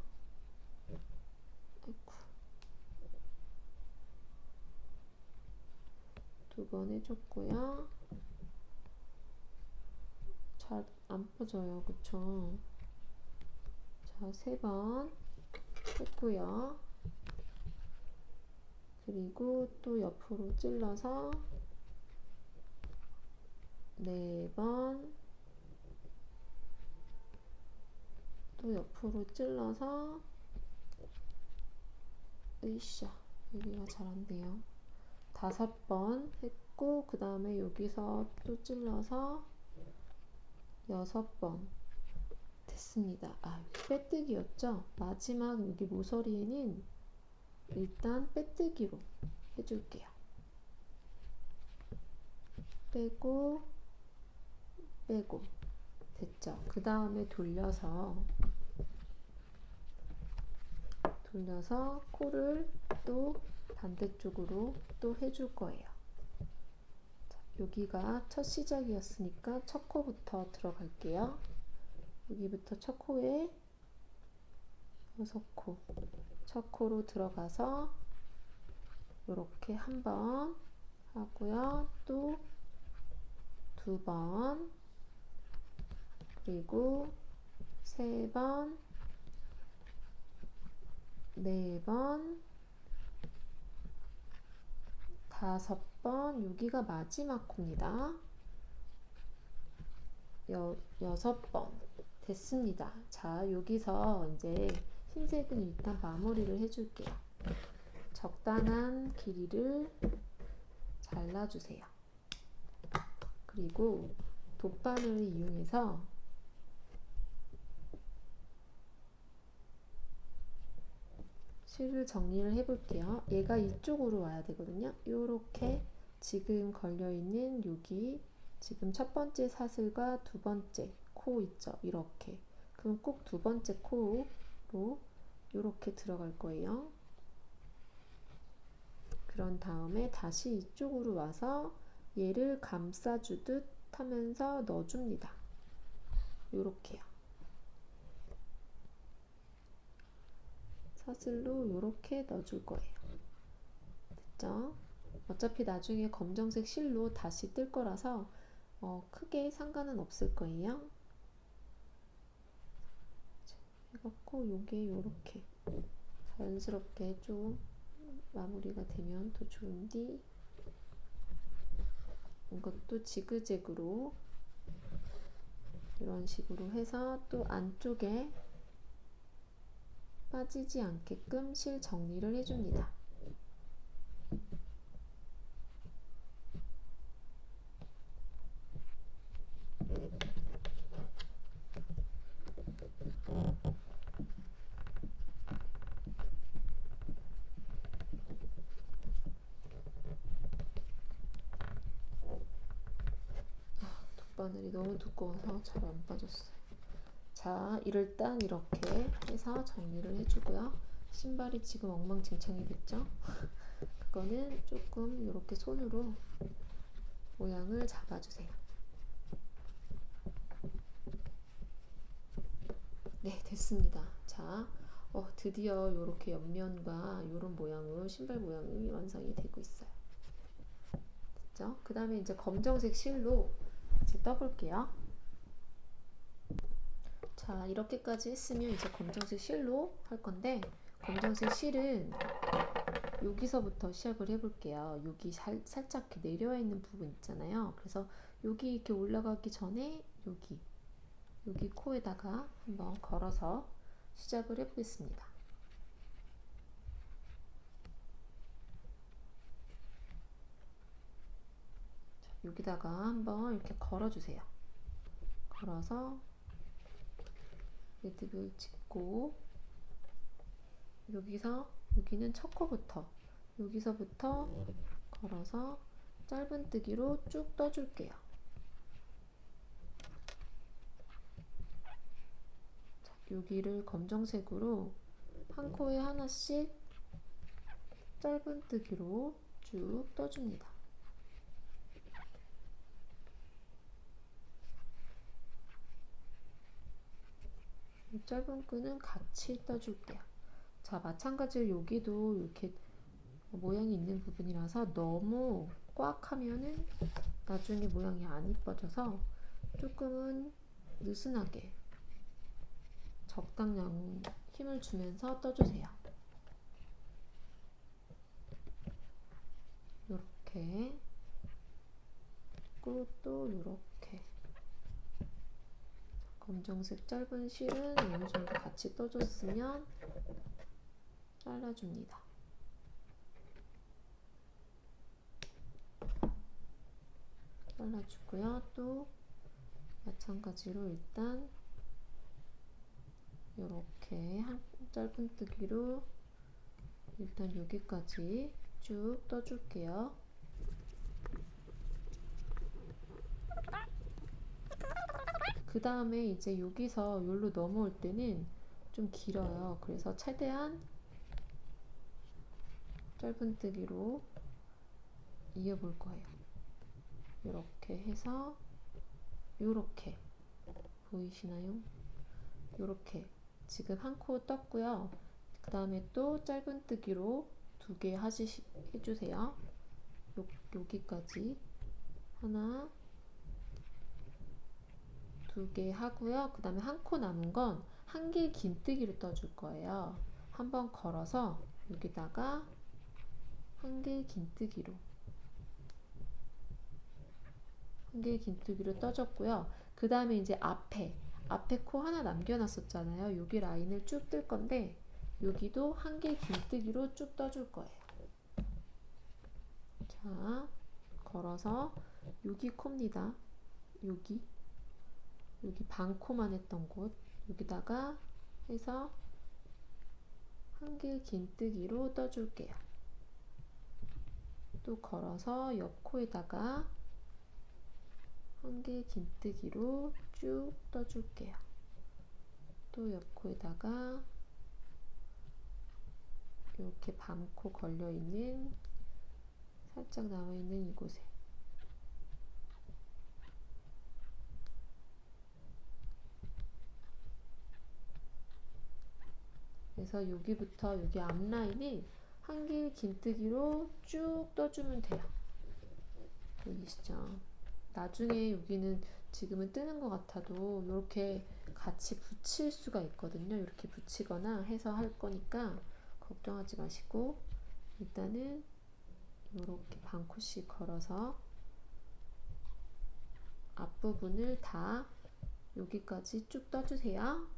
2번 해줬고요. 잘 안 빠져요. 그쵸? 자, 3번 했고요. 그리고 또 옆으로 찔러서 4번, 또 옆으로 찔러서 으쌰, 여기가 잘 안 돼요. 5번 했고, 그 다음에 여기서 또 찔러서 6번 됐습니다. 아, 여기 빼뜨기였죠? 마지막 여기 모서리에는 일단 빼뜨기로 해줄게요. 빼고 빼고 됐죠? 그 다음에 돌려서 코를 또 반대쪽으로 또 해줄 거예요. 자, 여기가 첫 시작이었으니까 첫 코부터 들어갈게요. 여기부터 첫 코에 6코, 첫 코로 들어가서 이렇게 한 번 하고요. 또 2번, 그리고 3번, 4번, 5번, 여기가 마지막 코입니다. 6번 됐습니다. 자, 여기서 이제 흰색은 일단 마무리를 해줄게요. 적당한 길이를 잘라주세요. 그리고 돗바늘을 이용해서 실을 정리를 해볼게요. 얘가 이쪽으로 와야 되거든요. 요렇게 지금 걸려있는 여기 지금 첫 번째 사슬과 두 번째 코 있죠. 이렇게. 그럼 꼭 두 번째 코로 요렇게 들어갈 거예요. 그런 다음에 다시 이쪽으로 와서 얘를 감싸주듯 하면서 넣어줍니다. 요렇게요. 사슬로 요렇게 넣어줄 거예요. 됐죠? 어차피 나중에 검정색 실로 다시 뜰 거라서 크게 상관은 없을 거예요. 해갖고 요게 요렇게 자연스럽게 좀 마무리가 되면 더 좋은데, 이것도 지그재그로 이런 식으로 해서 또 안쪽에 빠지지 않게끔 실 정리를 해줍니다. 바늘이 너무 두꺼워서 잘 안 빠졌어요. 자, 일단 이렇게 해서 정리를 해주고요. 신발이 지금 엉망진창이 됐죠? 그거는 조금 이렇게 손으로 모양을 잡아주세요. 네, 됐습니다. 자, 드디어 이렇게 옆면과 이런 모양으로 신발 모양이 완성이 되고 있어요. 됐죠? 그 다음에 이제 검정색 실로 이제 떠볼게요. 자, 이렇게까지 했으면 이제 검정색 실로 할 건데, 검정색 실은 여기서부터 시작을 해볼게요. 여기 살짝 이렇게 내려와 있는 부분 있잖아요. 그래서 여기 이렇게 올라가기 전에 여기 코에다가 한번 걸어서 시작을 해보겠습니다. 자, 여기다가 한번 이렇게 걸어주세요. 걸어서 매듭을 짚고, 여기는 첫 코부터 여기서부터 걸어서 짧은뜨기로 쭉 떠줄게요. 자, 여기를 검정색으로 한 코에 하나씩 짧은뜨기로 쭉 떠줍니다. 이 짧은 끈은 같이 떠줄게요. 자, 마찬가지로 여기도 이렇게 모양이 있는 부분이라서 너무 꽉 하면은 나중에 모양이 안 이뻐져서 조금은 느슨하게 적당량 힘을 주면서 떠주세요. 이렇게, 그리고 또 이렇게 검정색 짧은 실은 어느 정도 같이 떠줬으면 잘라줍니다. 잘라주고요. 또 마찬가지로 일단 이렇게 한 짧은뜨기로 일단 여기까지 쭉 떠줄게요. 그 다음에 이제 여기서 여기로 넘어올 때는 좀 길어요. 그래서 최대한 짧은뜨기로 이어볼 거예요. 이렇게 해서 요렇게 보이시나요? 요렇게 지금 한 코 떴고요. 그 다음에 또 짧은뜨기로 2개 해주세요. 여기까지 하나, 2개 하고요. 그 다음에 한 코 남은 건 한 개 긴뜨기로 떠줄 거예요. 한번 걸어서 여기다가 한 개 긴뜨기로 떠줬고요. 그 다음에 이제 앞에 코 하나 남겨놨었잖아요. 여기 라인을 쭉 뜰 건데 여기도 한 개 긴뜨기로 쭉 떠줄 거예요. 자, 걸어서 여기 코입니다. 여기 반코만 했던 곳 여기다가 해서 한 개 긴뜨기로 떠줄게요. 또 걸어서 옆 코에다가 한 개 긴뜨기로 쭉 떠줄게요. 또 옆 코에다가 이렇게 반코 걸려있는 살짝 남아있는 이곳에 그래서 여기부터 여기 앞라인을 한길 긴뜨기로 쭉 떠주면 돼요. 보이시죠? 나중에 여기는 지금은 뜨는 것 같아도 이렇게 같이 붙일 수가 있거든요. 이렇게 붙이거나 해서 할 거니까 걱정하지 마시고 일단은 이렇게 반 컷씩 걸어서 앞부분을 다 여기까지 쭉 떠주세요.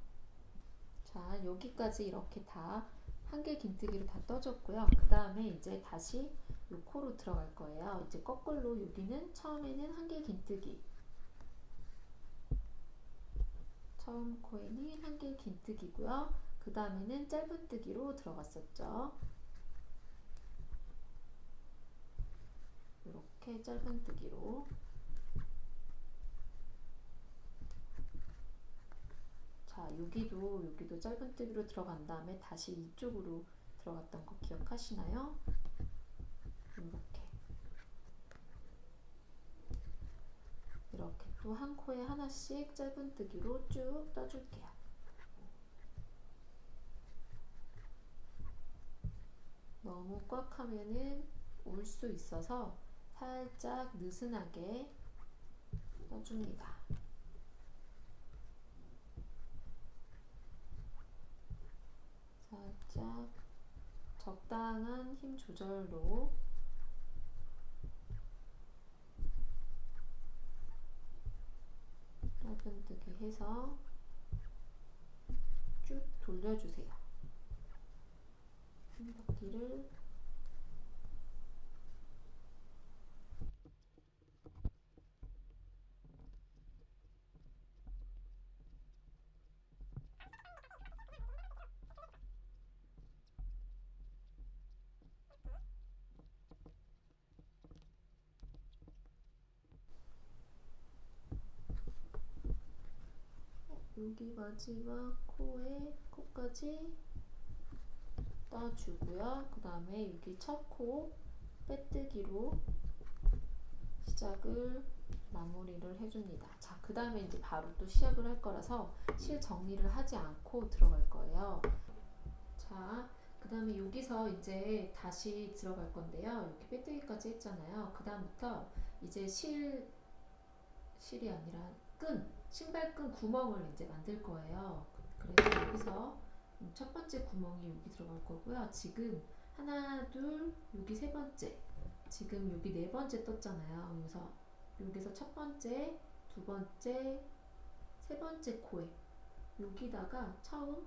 자, 여기까지 이렇게 다 한길 긴뜨기로 다 떠줬고요. 그 다음에 이제 다시 이 코로 들어갈 거예요. 이제 거꾸로 여기는 처음에는 한길 긴뜨기, 처음 코에는 한길 긴뜨기고요. 그 다음에는 짧은뜨기로 들어갔었죠. 이렇게 짧은뜨기로. 자, 여기도 짧은뜨기로 들어간 다음에 다시 이쪽으로 들어갔던 거 기억하시나요? 이렇게 또 한 코에 하나씩 짧은뜨기로 쭉 떠줄게요. 너무 꽉 하면은 울 수 있어서 살짝 느슨하게 떠줍니다. 살짝 적당한 힘 조절로 짧은뜨기 해서 쭉 돌려주세요. 한 바퀴를. 여기 마지막 코까지 떠주고요. 그 다음에 여기 첫 코 빼뜨기로 시작을 마무리를 해줍니다. 자, 그 다음에 이제 바로 또 시작을 할 거라서 실 정리를 하지 않고 들어갈 거예요. 자, 그 다음에 여기서 이제 다시 들어갈 건데요. 이렇게 빼뜨기까지 했잖아요. 그 다음부터 이제 실이 아니라 신발끈 구멍을 이제 만들 거예요. 그래서 여기서 첫 번째 구멍이 여기 들어갈 거고요. 지금 하나, 둘, 여기 세 번째. 지금 여기 네 번째 떴잖아요. 그래서 여기서 첫 번째, 두 번째, 세 번째 코에 여기다가 처음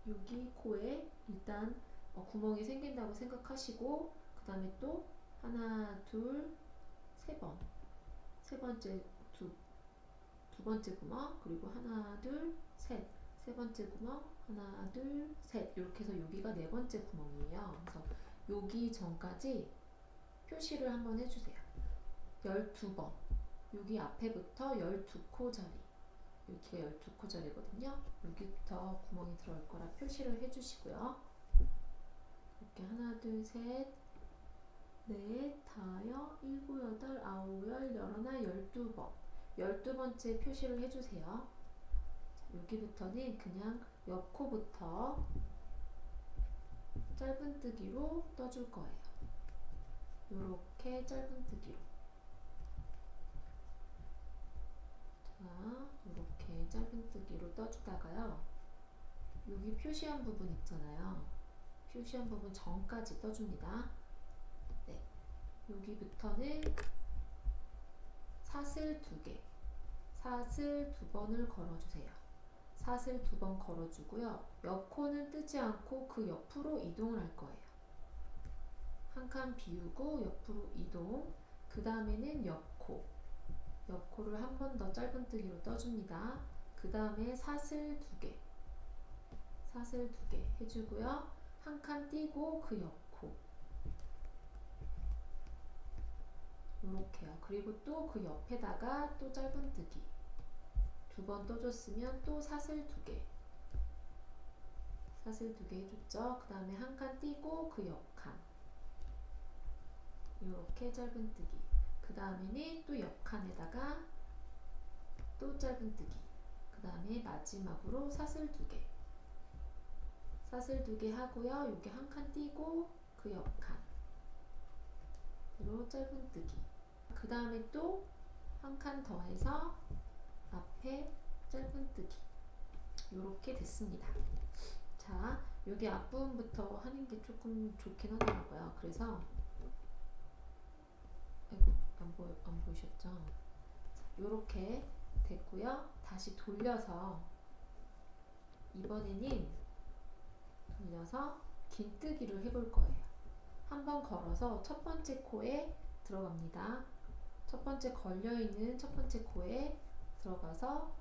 여기 코에 일단 구멍이 생긴다고 생각하시고 그 다음에 또 하나, 둘, 세 번째 두 번째 구멍, 그리고 하나, 둘, 셋, 세 번째 구멍, 하나, 둘, 셋, 이렇게 해서 여기가 네 번째 구멍이에요. 그래서 여기 전까지 표시를 한번 해주세요. 12번. 여기 앞에부터 12코 자리. 여기가 12코 자리거든요. 여기부터 구멍이 들어갈 거라 표시를 해주시고요. 이렇게 하나, 둘, 셋, 넷, 다섯, 일곱, 여덟, 아홉, 열, 열하나, 12번. 12번째 표시를 해주세요. 자, 여기부터는 그냥 옆 코부터 짧은뜨기로 떠줄 거예요. 요렇게 짧은뜨기로. 자, 이렇게 짧은뜨기로 떠주다가요. 여기 표시한 부분 있잖아요. 표시한 부분 전까지 떠줍니다. 네, 여기부터는 사슬 2개, 사슬 2번을 걸어주세요. 사슬 2번 걸어주고요. 옆 코는 뜨지 않고 그 옆으로 이동을 할 거예요. 한 칸 비우고 옆으로 이동. 그 다음에는 옆코. 옆코를 한 번 더 짧은뜨기로 떠줍니다. 그 다음에 사슬 2개. 사슬 2개 해주고요. 한 칸 띄고 그 옆코. 요렇게요. 그리고 또 그 옆에다가 또 짧은뜨기. 2번 떠줬으면 또 사슬 2개. 사슬 2개 해줬죠. 그 다음에 한 칸 띄고 그 옆칸. 요렇게 짧은뜨기. 그 다음에는 또 옆칸에다가 또 짧은뜨기. 그 다음에 마지막으로 사슬 2개. 사슬 2개 하고요. 여기 한 칸 띄고 그 옆 칸으로 짧은뜨기. 그 다음에 또 한 칸 더 해서 앞에 짧은뜨기. 이렇게 됐습니다. 자, 여기 앞부분부터 하는 게 조금 좋긴 하더라고요. 그래서 아이고, 안 보이셨죠? 이렇게 됐고요. 다시 돌려서 이번에는 돌려서 긴뜨기를 해볼 거예요. 한번 걸어서 첫 번째 코에 들어갑니다. 첫 번째 걸려있는 첫 번째 코에 들어가서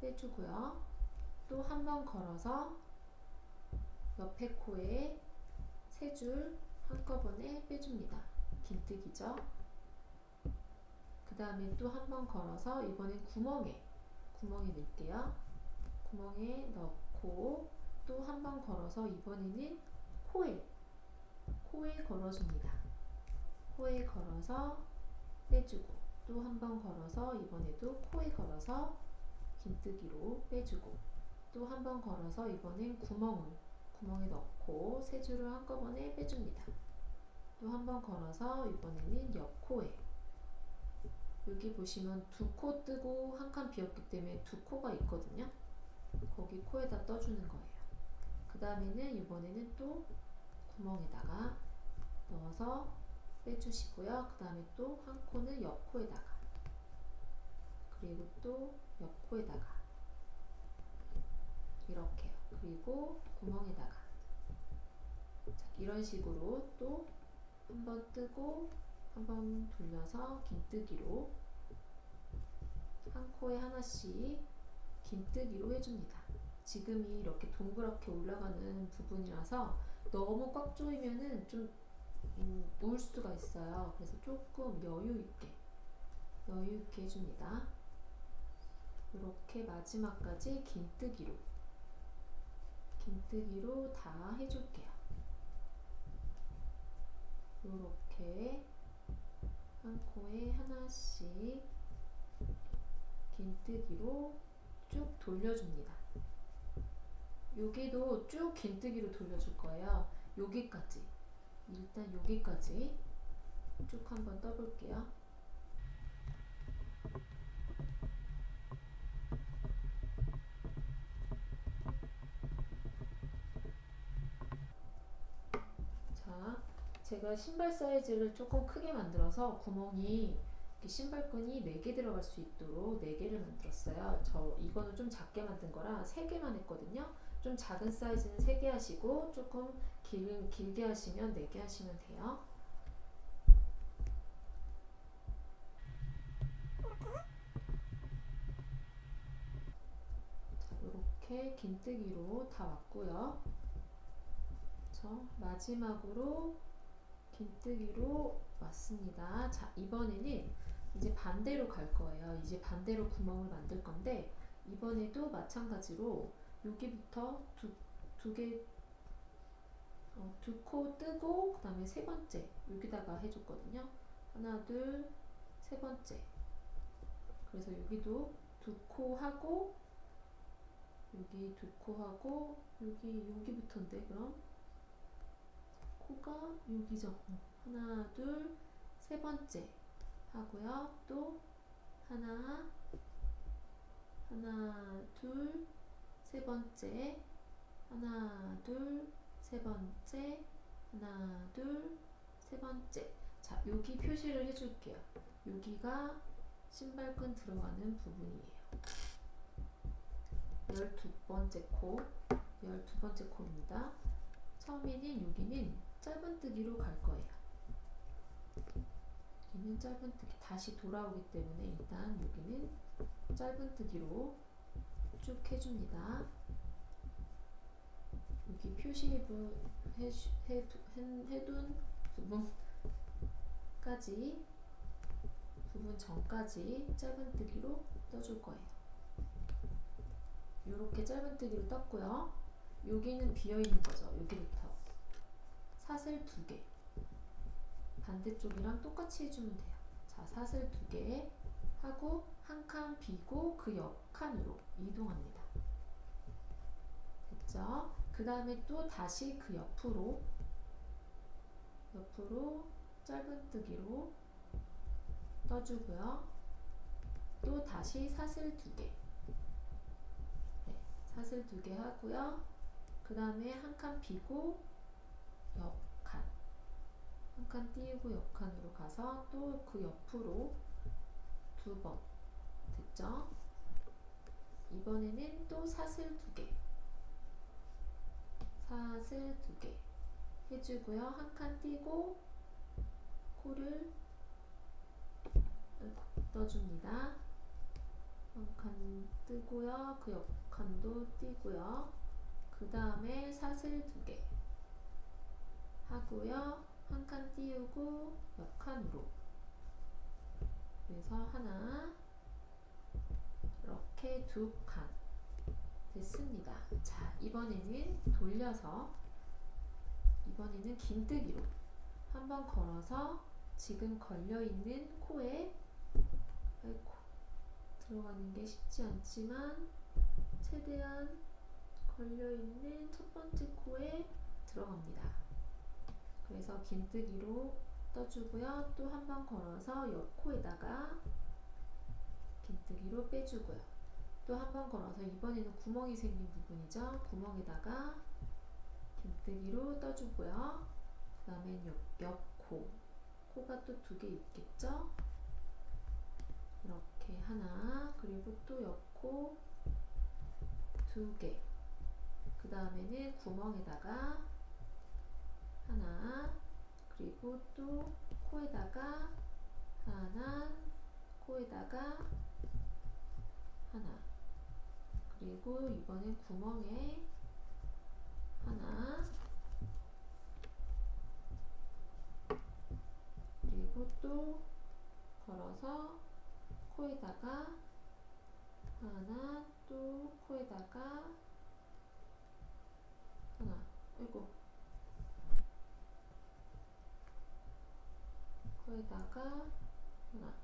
빼주고요. 또 한 번 걸어서 옆에 코에 세 줄 한꺼번에 빼줍니다. 긴뜨기죠. 그 다음에 또 한 번 걸어서 이번엔 구멍에 넣을게요. 구멍에 넣고 또 한 번 걸어서 이번에는 코에 걸어줍니다. 코에 걸어서 빼주고 또 한 번 걸어서 이번에도 코에 걸어서 긴뜨기로 빼주고 또 한 번 걸어서 이번엔 구멍에 넣고 세 줄을 한꺼번에 빼줍니다. 또 한 번 걸어서 이번에는 옆코에 여기 보시면 두 코 뜨고 한 칸 비었기 때문에 두 코가 있거든요. 거기 코에다 떠주는 거예요. 그 다음에는 이번에는 또 구멍에다가 넣어서 빼주시고요. 그 다음에 또 한 코는 옆코에다가 그리고 또 옆코에다가 이렇게요. 그리고 구멍에다가 자, 이런 식으로 또 한 번 뜨고 한 번 돌려서 긴뜨기로 한 코에 하나씩 긴뜨기로 해줍니다. 지금이 이렇게 동그랗게 올라가는 부분이라서 너무 꽉 조이면은 좀 울 수가 있어요. 그래서 조금 여유 있게 해줍니다. 이렇게 마지막까지 긴뜨기로 다 해줄게요. 이렇게 한 코에 하나씩 긴뜨기로 쭉 돌려줍니다. 여기도 쭉 긴뜨기로 돌려줄 거예요. 여기까지 일단 여기까지 쭉 한번 떠볼게요. 자, 제가 신발 사이즈를 조금 크게 만들어서 구멍이 신발끈이 4개 들어갈 수 있도록 4개를 만들었어요. 이거는 좀 작게 만든 거라 3개만 했거든요. 좀 작은 사이즈는 3개 하시고 조금 길게 하시면 4개 하시면 돼요. 자, 이렇게 긴뜨기로 다 왔고요. 마지막으로 긴뜨기로 왔습니다. 자, 이번에는 이제 반대로 갈 거예요. 이제 반대로 구멍을 만들 건데 이번에도 마찬가지로 여기부터 두 코 뜨고 그 다음에 세 번째 여기다가 해줬거든요. 하나, 둘, 세 번째. 그래서 여기도 두 코 하고 여기 두 코 하고 여기부터인데 그럼 코가 여기죠. 하나, 둘, 세 번째 하고요. 또 하나, 둘, 세 번째, 하나, 둘, 세 번째, 하나, 둘, 세 번째. 자, 여기 표시를 해줄게요. 여기가 신발끈 들어가는 부분이에요. 12번째 코입니다. 처음에는 여기는 짧은뜨기로 갈 거예요. 여기는 짧은뜨기 다시 돌아오기 때문에 일단 여기는 짧은뜨기로 쭉 해줍니다. 여기 표시해둔 부분 전까지 짧은뜨기로 떠줄 거예요. 이렇게 짧은뜨기로 떴고요. 여기는 비어있는 거죠. 여기부터 사슬 2개 반대쪽이랑 똑같이 해주면 돼요. 자, 사슬 2개 하고 한 칸 비고 그 옆 칸으로 이동합니다. 됐죠? 그 다음에 또 다시 그 옆으로 짧은뜨기로 떠주고요. 또 다시 사슬 2개, 사슬 2개 하고요. 그 다음에 한 칸 비고 옆칸, 한 칸 띄우고 옆칸으로 가서 또 그 옆으로 2번, 됐죠? 이번에는 또 사슬 2개, 사슬 2개 해주고요. 한 칸 띄고 코를 떠줍니다. 한 칸 뜨고요. 그 옆칸도 띄고요. 그 다음에 사슬 2개 하고요. 한 칸 띄우고 옆칸으로, 그래서 하나, 이렇게 2칸 됐습니다. 자, 이번에는 돌려서, 이번에는 긴뜨기로 한번 걸어서 지금 걸려있는 코에, 아이고, 들어가는 게 쉽지 않지만 최대한 걸려있는 첫 번째 코에 들어갑니다. 그래서 긴뜨기로 떠주고요. 또 한 번 걸어서 옆 코에다가 긴뜨기로 빼주고요. 또 한 번 걸어서, 이번에는 구멍이 생긴 부분이죠. 구멍에다가 긴뜨기로 떠주고요. 그 다음에 옆 코, 코가 또 2개 있겠죠. 이렇게 하나, 그리고 또 옆 코 2개, 그 다음에는 구멍에다가 하나, 그리고 또 코에다가 하나, 코에다가 하나, 그리고 이번엔 구멍에 하나, 그리고 또 걸어서 코에다가 하나, 또 코에다가 하나, 아이고, 코에다가 하나,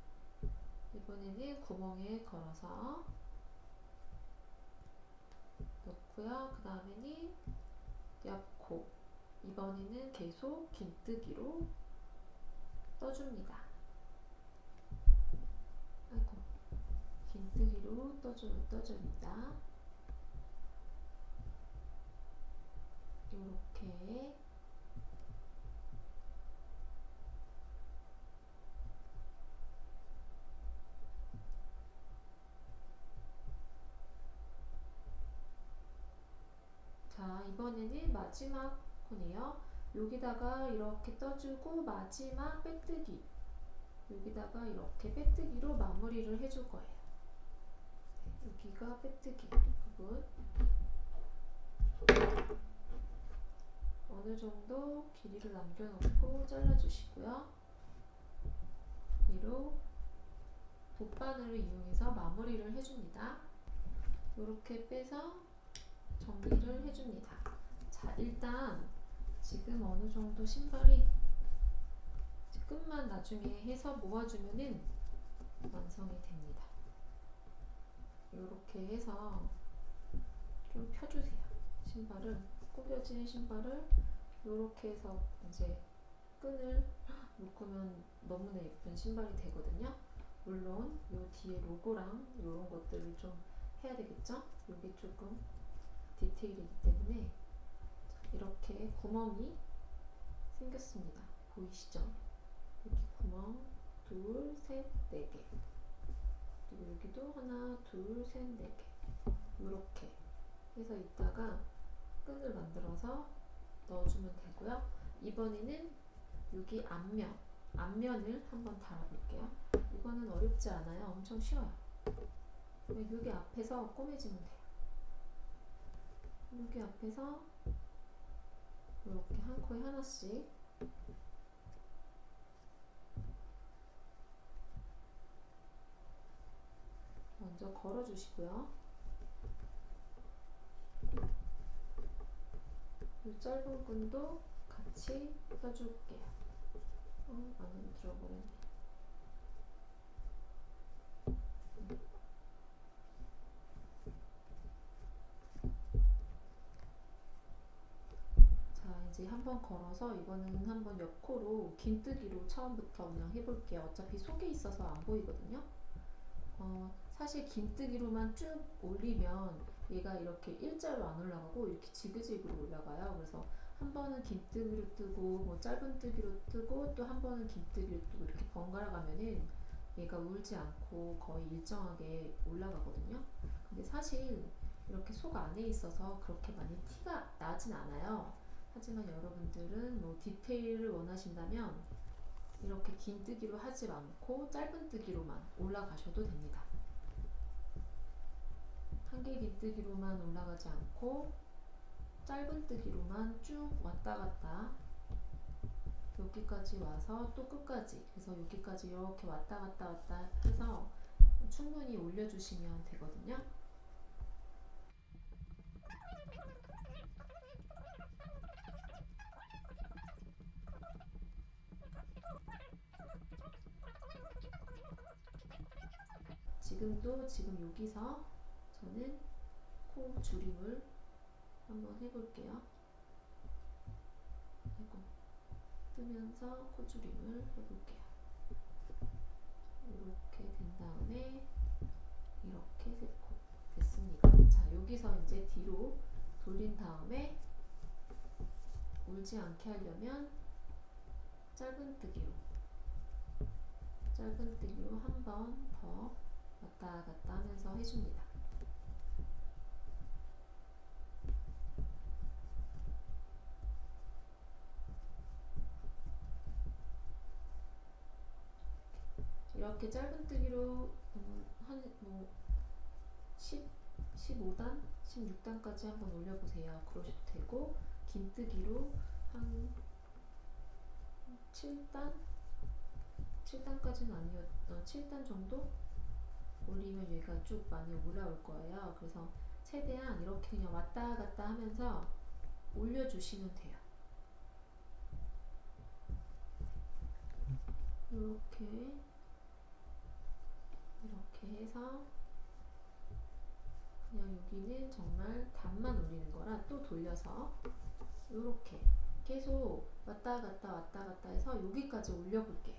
이번에는 구멍에 걸어서 넣고요. 그 다음에는 옆코, 이번에는 계속 긴뜨기로 떠줍니다. 아이고, 긴뜨기로 떠줍니다. 요렇게. 자, 이번에는 마지막 코네요. 여기다가 이렇게 떠주고 마지막 빼뜨기, 여기다가 이렇게 빼뜨기로 마무리를 해줄 거예요. 여기가 빼뜨기 부분. 어느 정도 길이를 남겨놓고 잘라주시고요. 위로 돗바늘을 이용해서 마무리를 해줍니다. 이렇게 빼서 정리를 해줍니다. 자, 일단 지금 어느 정도 신발이 끝만 나중에 해서 모아주면은 완성이 됩니다. 이렇게 해서 좀 펴주세요. 신발을, 구겨진 신발을 이렇게 해서 이제 끈을 묶으면 너무나 예쁜 신발이 되거든요. 물론 요 뒤에 로고랑 이런 것들을 좀 해야 되겠죠? 이게 조금 디테일이기 때문에. 이렇게 구멍이 생겼습니다. 보이시죠? 여기 구멍 둘, 셋, 네 개. 그리고 여기도 하나, 둘, 셋, 네 개. 이렇게 해서 이따가 끈을 만들어서 넣어주면 되고요. 이번에는 여기 앞면을 한번 달아볼게요. 이거는 어렵지 않아요. 엄청 쉬워요. 여기 앞에서 꼬매주면 돼요. 여기 앞에서 이렇게 한 코에 하나씩 먼저 걸어주시고요. 이 짧은 끈도 같이 떠줄게요. 안으로 들어버렸네. 한번 걸어서 이거는 한번 옆코로 긴뜨기로 처음부터 그냥 해볼게요. 어차피 속에 있어서 안 보이거든요. 사실 긴뜨기로만 쭉 올리면 얘가 이렇게 일자로 안 올라가고 이렇게 지그재그로 올라가요. 그래서 한 번은 긴뜨기로 뜨고 뭐 짧은뜨기로 뜨고 또 한 번은 긴뜨기로 뜨고 이렇게 번갈아 가면은 얘가 울지 않고 거의 일정하게 올라가거든요. 근데 사실 이렇게 속 안에 있어서 그렇게 많이 티가 나진 않아요. 하지만 여러분들은 뭐 디테일을 원하신다면 이렇게 긴뜨기로 하지 않고 짧은뜨기로만 올라가셔도 됩니다. 한개 긴뜨기로만 올라가지 않고 짧은뜨기로만 쭉 왔다 갔다 여기까지 와서 또 끝까지, 그래서 여기까지 이렇게 왔다 갔다 왔다 해서 충분히 올려주시면 되거든요. 지금 여기서 저는 코 줄임을 한번 해볼게요. 이거 뜨면서 코 줄임을 해볼게요. 이렇게 된 다음에 이렇게 세 코 됐습니다. 자, 여기서 이제 뒤로 돌린 다음에 울지 않게 하려면 짧은뜨기로 한 번 더 왔다 갔다 하면서 해줍니다. 이렇게 짧은뜨기로 한 뭐 15단, 16단까지 한번 올려보세요. 그러셔도 되고, 긴뜨기로 한 7단? 7단까지는 아니었, 7단 정도 올리면 얘가 쭉 많이 올라올 거예요. 그래서 최대한 이렇게 그냥 왔다 갔다 하면서 올려주시면 돼요. 이렇게 해서 그냥 여기는 정말 단만 올리는 거라 또 돌려서 이렇게 계속 왔다 갔다 해서 여기까지 올려볼게요.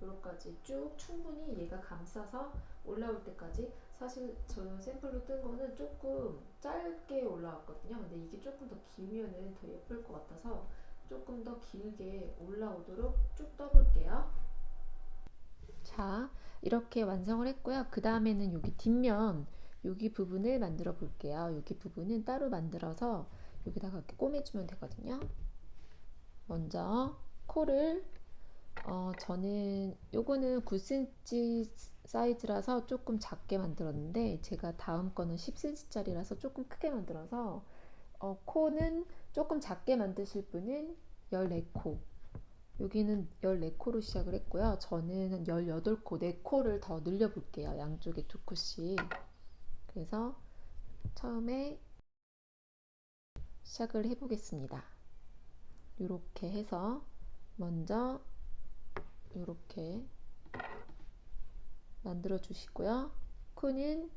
여기까지 쭉 충분히 얘가 감싸서 올라올 때까지. 사실 저 샘플로 뜬 거는 조금 짧게 올라왔거든요. 근데 이게 조금 더 길면은 더 예쁠 것 같아서 조금 더 길게 올라오도록 쭉 떠볼게요. 자, 이렇게 완성을 했고요. 그 다음에는 여기 뒷면 여기 부분을 만들어 볼게요. 여기 부분은 따로 만들어서 여기다가 이렇게 꿰매주면 되거든요. 먼저 코를 저는 요거는 9cm 사이즈라서 조금 작게 만들었는데 제가 다음 거는 10cm 짜리라서 조금 크게 만들어서 코는 조금 작게 만드실 분은 14코, 여기는 14코로 시작을 했고요. 저는 18코, 4코를 더 늘려 볼게요. 양쪽에 2코씩. 그래서 처음에 시작을 해 보겠습니다. 이렇게 해서 먼저 이렇게 만들어 주시고요. 코는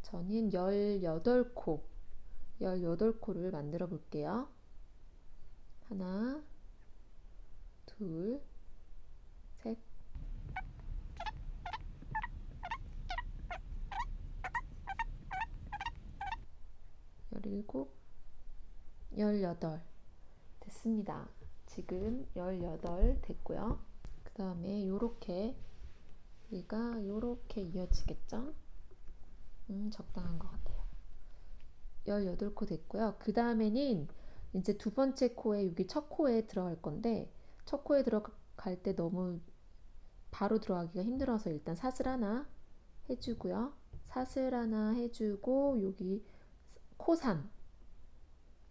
저는 18코를 만들어 볼게요. 하나, 둘, 셋, 17, 18 됐습니다. 지금 18 됐고요. 그 다음에 요렇게 얘가 요렇게 이어지겠죠? 적당한 것 같아요. 18코 됐고요. 그 다음에는 이제 두 번째 코에 여기 첫 코에 들어갈 건데 첫 코에 들어갈 때 너무 바로 들어가기가 힘들어서 일단 사슬 하나 해주고요. 사슬 하나 해주고 여기 코산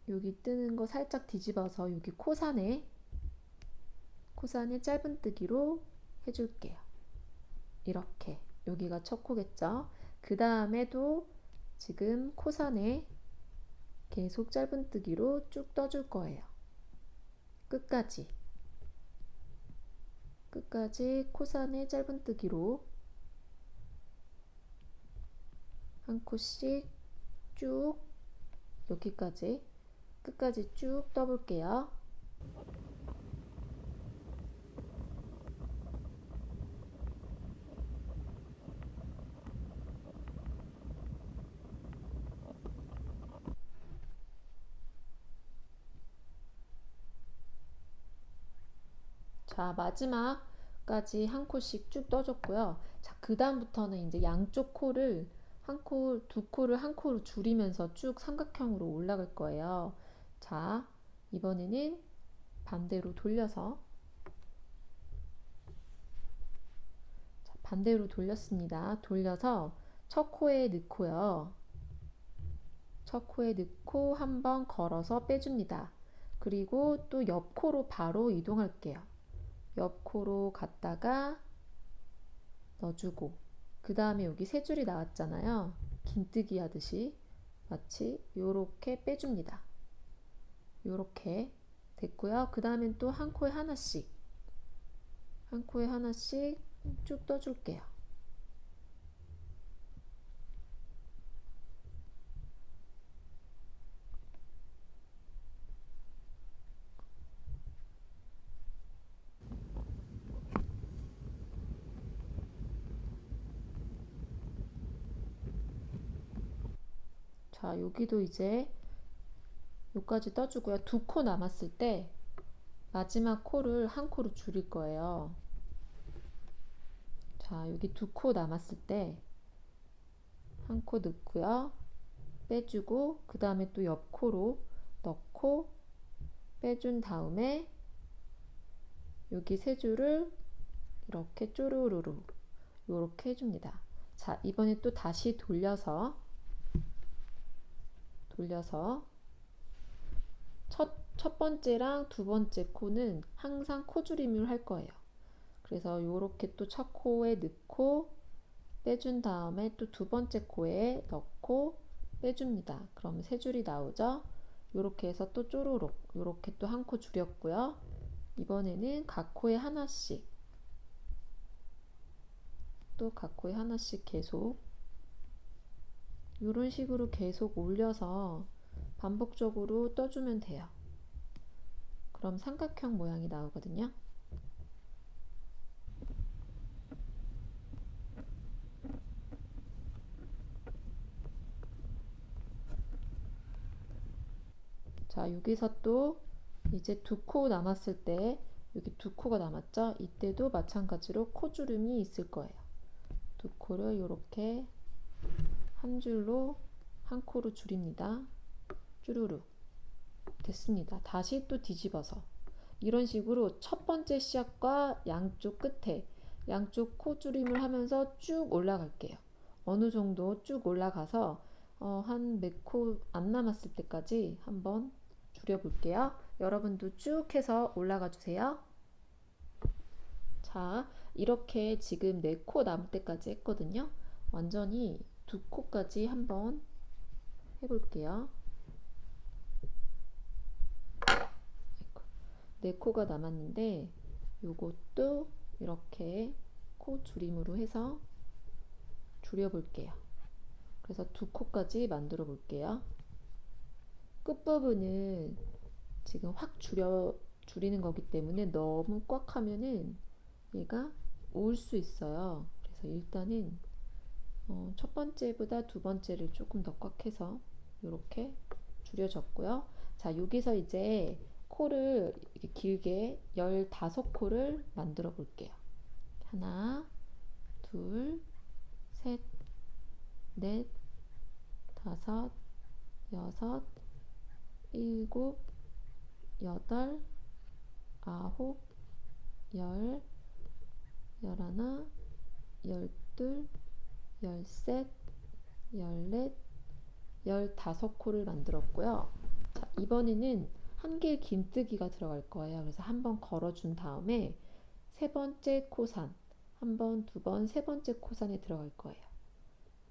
여기 뜨는 거 살짝 뒤집어서 여기 코산에 짧은뜨기로 해줄게요. 이렇게 여기가 첫 코겠죠. 그 다음에도 지금 코산에 계속 짧은뜨기로 쭉 떠줄 거예요. 끝까지 코산에 짧은뜨기로 한 코씩 쭉 여기까지 끝까지 쭉 떠볼게요. 자, 마지막까지 한 코씩 쭉 떠줬고요. 자, 그 다음부터는 이제 양쪽 코를 한 코, 두 코를 한 코로 줄이면서 쭉 삼각형으로 올라갈 거예요. 자, 이번에는 반대로 돌려서, 자, 반대로 돌렸습니다. 돌려서 첫 코에 넣고요. 첫 코에 넣고 한번 걸어서 빼줍니다. 그리고 또 옆 코로 바로 이동할게요. 옆 코로 갔다가 넣어주고, 그 다음에 여기 세 줄이 나왔잖아요. 긴뜨기 하듯이 마치 요렇게 빼줍니다. 요렇게 됐고요. 그 다음엔 또 한 코에 하나씩, 한 코에 하나씩 쭉 떠줄게요. 자, 여기도 이제 여기까지 떠주고요. 두 코 남았을 때 마지막 코를 한 코로 줄일 거예요. 자, 여기 두 코 남았을 때 한 코 넣고요. 빼주고, 그 다음에 또 옆 코로 넣고 빼준 다음에 여기 세 줄을 이렇게 쪼르르르 이렇게 해줍니다. 자, 이번에 또 다시 돌려서 첫 번째랑 두 번째 코는 항상 코줄임을 할 거예요. 그래서 이렇게 또 첫 코에 넣고 빼준 다음에 또 두 번째 코에 넣고 빼줍니다. 그럼 세 줄이 나오죠. 이렇게 해서 또 쪼르륵 이렇게 또 한 코 줄였고요. 이번에는 각 코에 하나씩, 또 각 코에 하나씩 계속 이런 식으로 계속 올려서 반복적으로 떠주면 돼요. 그럼 삼각형 모양이 나오거든요. 자, 여기서 또 이제 두 코 남았을 때, 여기 두 코가 남았죠? 이때도 마찬가지로 코주름이 있을 거예요. 두 코를 이렇게 한 줄로 한 코로 줄입니다. 쭈루루 됐습니다. 다시 또 뒤집어서 이런 식으로 첫 번째 시작과 양쪽 끝에 양쪽 코 줄임을 하면서 쭉 올라갈게요. 어느 정도 쭉 올라가서 한 몇 코 안 남았을 때까지 한번 줄여볼게요. 여러분도 쭉 해서 올라가 주세요. 자, 이렇게 지금 4코 남을 때까지 했거든요. 완전히 2코까지 한번 해볼게요. 4코가 남았는데 요것도 이렇게 코 줄임으로 해서 줄여볼게요. 그래서 2코까지 만들어 볼게요. 끝부분은 지금 확 줄이는 거기 때문에 너무 꽉 하면은 얘가 올 수 있어요. 그래서 일단은 첫 번째보다 두 번째를 조금 더 꽉 해서 이렇게 줄여줬고요. 자, 여기서 이제 코를 이렇게 길게 15코를 만들어 볼게요. 하나, 둘, 셋, 넷, 다섯, 여섯, 일곱, 여덟, 아홉, 열, 열하나, 열둘, 열셋, 열넷, 15코를 만들었고요. 자, 이번에는 한길 긴뜨기가 들어갈 거예요. 그래서 한번 걸어준 다음에 세 번째 코산, 한 번, 두 번, 세 번째 코산에 들어갈 거예요.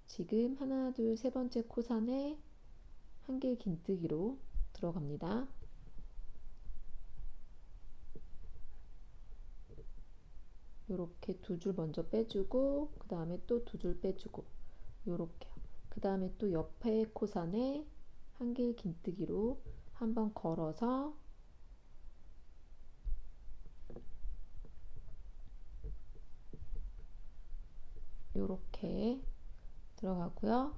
지금 하나, 둘, 세 번째 코산에 한길 긴뜨기로 들어갑니다. 요렇게 두 줄 먼저 빼주고, 그 다음에 또 두 줄 빼주고, 요렇게요. 그 다음에 또 옆에 코산에 한길 긴뜨기로 한번 걸어서 요렇게 들어가고요.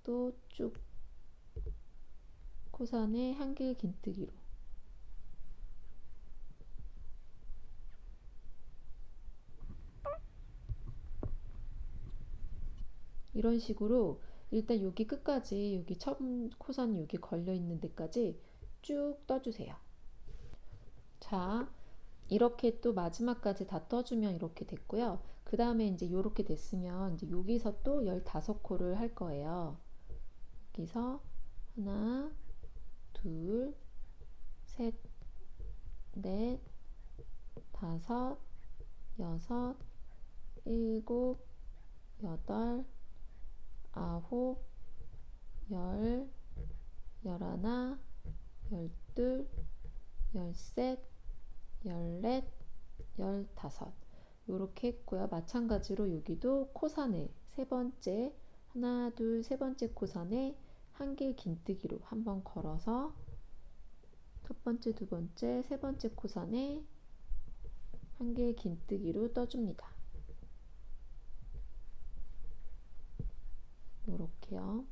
또 쭉 코선에 한길 긴뜨기로 이런 식으로 일단 여기 끝까지 여기 첫 코선 여기 걸려 있는 데까지 쭉 떠주세요. 자, 이렇게 또 마지막까지 다 떠주면 이렇게 됐고요. 그 다음에 이제 이렇게 됐으면 이제 여기서 또 15코를 할 거예요. 여기서 하나, 둘, 셋, 넷, 다섯, 여섯, 일곱, 여덟, 아홉, 열, 열하나, 열둘, 열셋, 열넷, 열다섯 요렇게 했고요. 마찬가지로 여기도 코선에 세 번째 하나, 둘, 세 번째 코선에 한길 긴뜨기로 한번 걸어서 첫 번째, 두 번째, 세 번째 코선에 한길 긴뜨기로 떠줍니다. 요렇게요.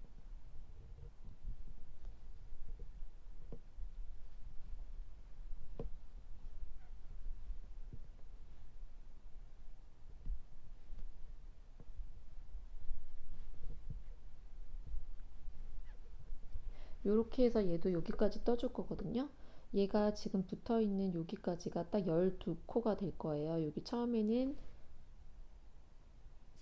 요렇게 해서 얘도 여기까지 떠줄 거거든요. 얘가 지금 붙어 있는 여기까지가 딱 12코가 될 거예요. 여기 처음에는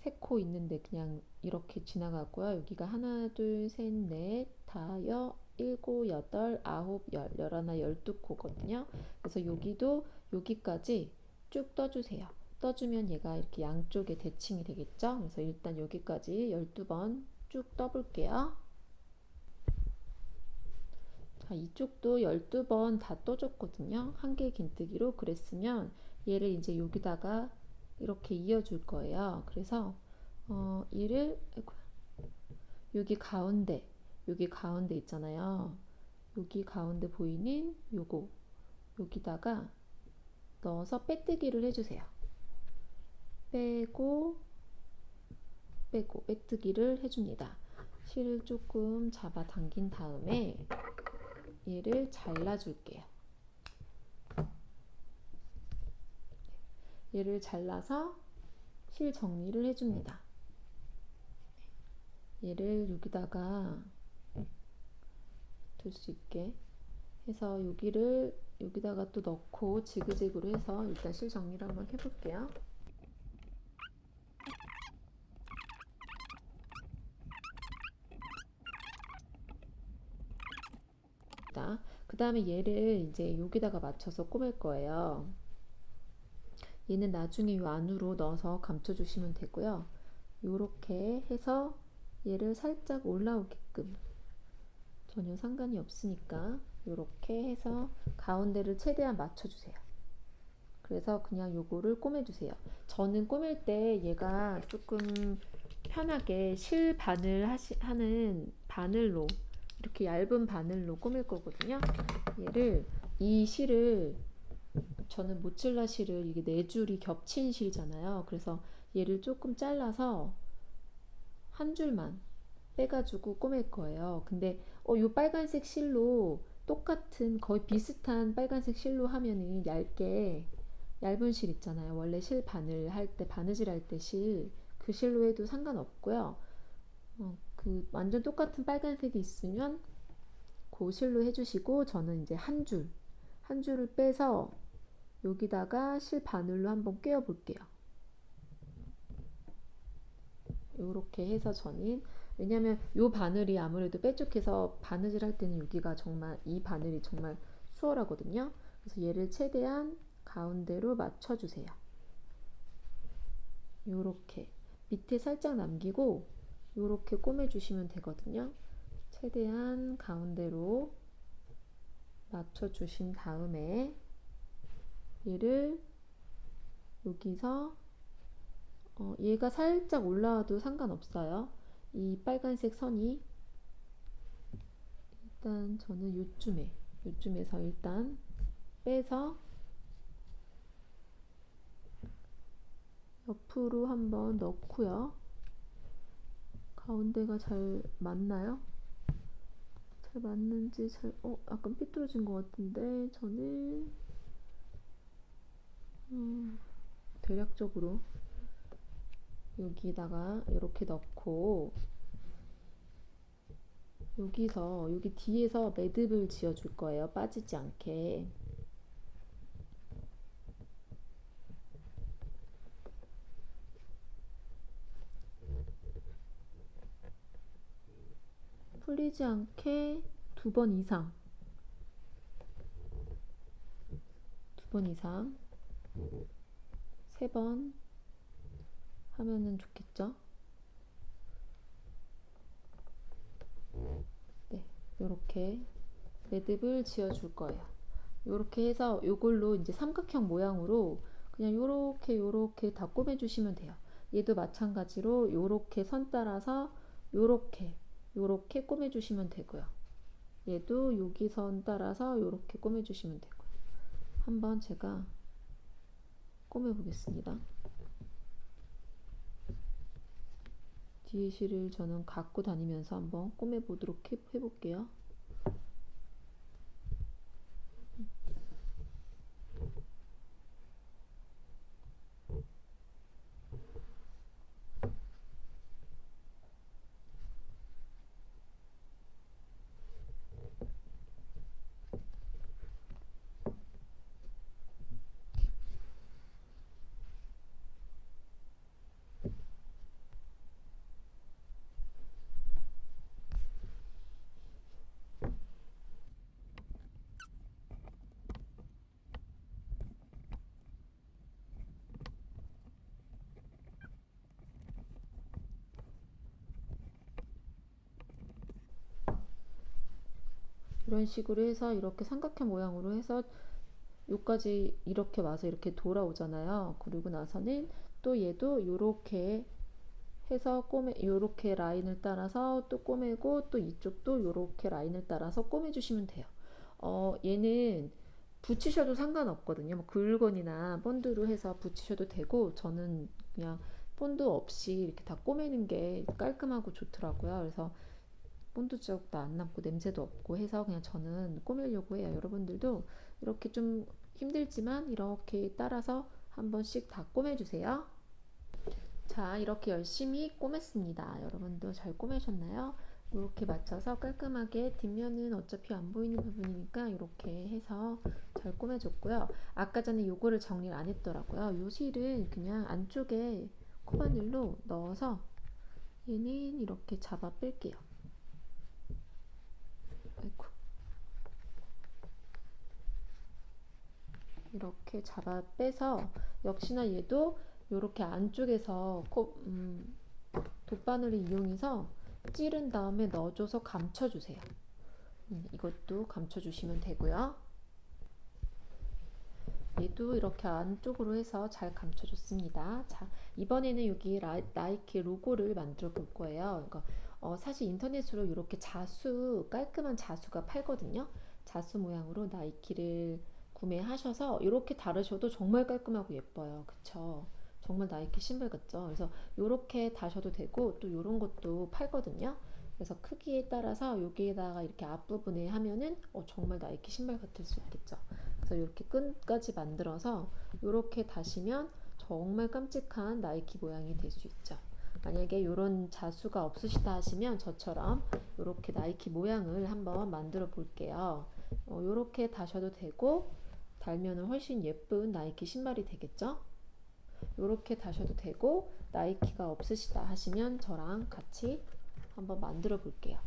3코 있는데 그냥 이렇게 지나가고요. 여기가 하나, 둘, 셋, 넷, 다섯, 일곱, 여덟, 아홉, 열, 열하나, 12코거든요. 그래서 여기도 여기까지 쭉 떠주세요. 떠주면 얘가 이렇게 양쪽에 대칭이 되겠죠. 그래서 일단 여기까지 12번 쭉 떠볼게요. 자, 이쪽도 12번 다 떠줬거든요. 한길 긴뜨기로. 그랬으면 얘를 이제 여기다가 이렇게 이어줄 거예요. 그래서 얘를 여기 가운데 있잖아요. 여기 가운데 보이는 요거 여기다가 넣어서 빼뜨기를 해주세요. 빼고 빼고 빼뜨기를 해줍니다. 실을 조금 잡아 당긴 다음에 얘를 잘라줄게요. 얘를 잘라서 실 정리를 해줍니다. 얘를 여기다가 둘 수 있게 해서 여기를 여기다가 또 넣고 지그재그로 해서 일단 실 정리를 한번 해볼게요. 그 다음에 얘를 이제 여기다가 맞춰서 꼬맬 거예요. 얘는 나중에 요 안으로 넣어서 감춰주시면 되고요. 요렇게 해서 얘를 살짝 올라오게끔 전혀 상관이 없으니까 요렇게 해서 가운데를 최대한 맞춰주세요. 그래서 그냥 요거를 꼬매주세요. 저는 꼬맬 때 얘가 조금 편하게 실 바늘 하는 바늘로 이렇게 얇은 바늘로 꼬맬 거거든요. 얘를 이 실을 저는 모찔라 실을 이게 4줄이 겹친 실이잖아요. 그래서 얘를 조금 잘라서 한 줄만 빼가지고 꼬맬 거예요. 근데 요 빨간색 실로 똑같은 거의 비슷한 빨간색 실로 하면은 얇은 실 있잖아요. 원래 실 바늘 할 때 바느질 할 때 실 그 실로 해도 상관없고요. 그 완전 똑같은 빨간색이 있으면 그 실로 해주시고 저는 이제 한 줄을 빼서 여기다가 실 바늘로 한번 꿰어 볼게요. 이렇게 해서 저는 왜냐면 요 바늘이 아무래도 뾰족해서 바느질 할 때는 여기가 정말 이 바늘이 정말 수월하거든요. 그래서 얘를 최대한 가운데로 맞춰주세요. 요렇게 밑에 살짝 남기고 요렇게 꼬매주시면 되거든요. 최대한 가운데로 맞춰주신 다음에 얘를 여기서 얘가 살짝 올라와도 상관없어요. 이 빨간색 선이 일단 저는 요쯤에서 일단 빼서 옆으로 한번 넣고요. 가운데가 잘 맞나요? 잘 맞는지 약간 삐뚤어진 것 같은데 저는 대략적으로 여기다가 이렇게 넣고 여기 뒤에서 매듭을 지어 줄 거예요. 빠지지 않게. 풀리지 않게 2번 이상, 2번 이상, 3번 하면은 좋겠죠? 네, 요렇게 매듭을 지어 줄 거예요. 요렇게 해서 요걸로 이제 삼각형 모양으로 그냥 요렇게 다 꾸며 주시면 돼요. 얘도 마찬가지로 요렇게 선 따라서 요렇게 꾸며 주시면 되고요. 얘도 여기 선 따라서 요렇게 꾸며 주시면 되고요. 한번 제가 꾸며 보겠습니다. 뒤에 실을 저는 갖고 다니면서 한번 꾸며 보도록 해볼게요. 이런 식으로 해서 이렇게 삼각형 모양으로 해서 요까지 이렇게 와서 이렇게 돌아오잖아요. 그리고 나서는 또 얘도 요렇게 해서 요렇게 라인을 따라서 또 꼬매고 또 이쪽도 요렇게 라인을 따라서 꼬매 주시면 돼요. 얘는 붙이셔도 상관없거든요. 뭐 글건이나 본드로 해서 붙이셔도 되고 저는 그냥 본드 없이 이렇게 다 꼬매는 게 깔끔하고 좋더라고요. 그래서 본드 자국도 안 남고 냄새도 없고 해서 그냥 저는 꾸미려고 해요. 여러분들도 이렇게 좀 힘들지만 이렇게 따라서 한 번씩 다 꾸며주세요. 자, 이렇게 열심히 꼬맸습니다. 여러분도 잘 꼬매셨나요? 이렇게 맞춰서 깔끔하게 뒷면은 어차피 안 보이는 부분이니까 이렇게 해서 잘 꼬매줬고요. 아까 전에 요거를 정리를 안 했더라고요. 요 실은 그냥 안쪽에 코바늘로 넣어서 얘는 이렇게 잡아 뺄게요. 아이고. 이렇게 잡아 빼서 역시나 얘도 이렇게 안쪽에서 돗바늘을 이용해서 찌른 다음에 넣어줘서 감춰주세요. 이것도 감춰주시면 되고요. 얘도 이렇게 안쪽으로 해서 잘 감춰줬습니다. 자, 이번에는 여기 나이키 로고를 만들어 볼 거예요. 그러니까 사실 인터넷으로 이렇게 깔끔한 자수가 팔거든요. 자수 모양으로 나이키를 구매하셔서 이렇게 다르셔도 정말 깔끔하고 예뻐요. 그쵸? 정말 나이키 신발 같죠? 그래서 이렇게 다셔도 되고 또 이런 것도 팔거든요. 그래서 크기에 따라서 여기에다가 이렇게 앞부분에 하면은 정말 나이키 신발 같을 수 있겠죠. 그래서 이렇게 끈까지 만들어서 이렇게 다시면 정말 깜찍한 나이키 모양이 될 수 있죠. 만약에 이런 자수가 없으시다 하시면 저처럼 이렇게 나이키 모양을 한번 만들어 볼게요. 이렇게 다셔도 되고 달면은 훨씬 예쁜 나이키 신발이 되겠죠. 이렇게 다셔도 되고 나이키가 없으시다 하시면 저랑 같이 한번 만들어 볼게요.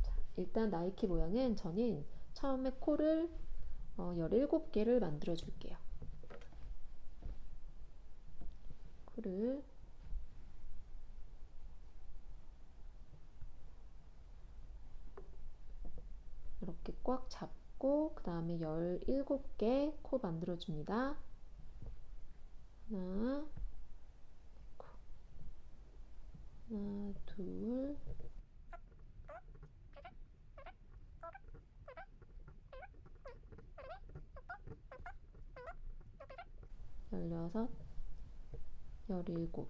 자, 일단 나이키 모양은 저는 처음에 코를 17개를 만들어 줄게요. 코를 이렇게 꽉 잡고 그 다음에 17개 코 만들어 줍니다. 하나, 둘, 16, 17.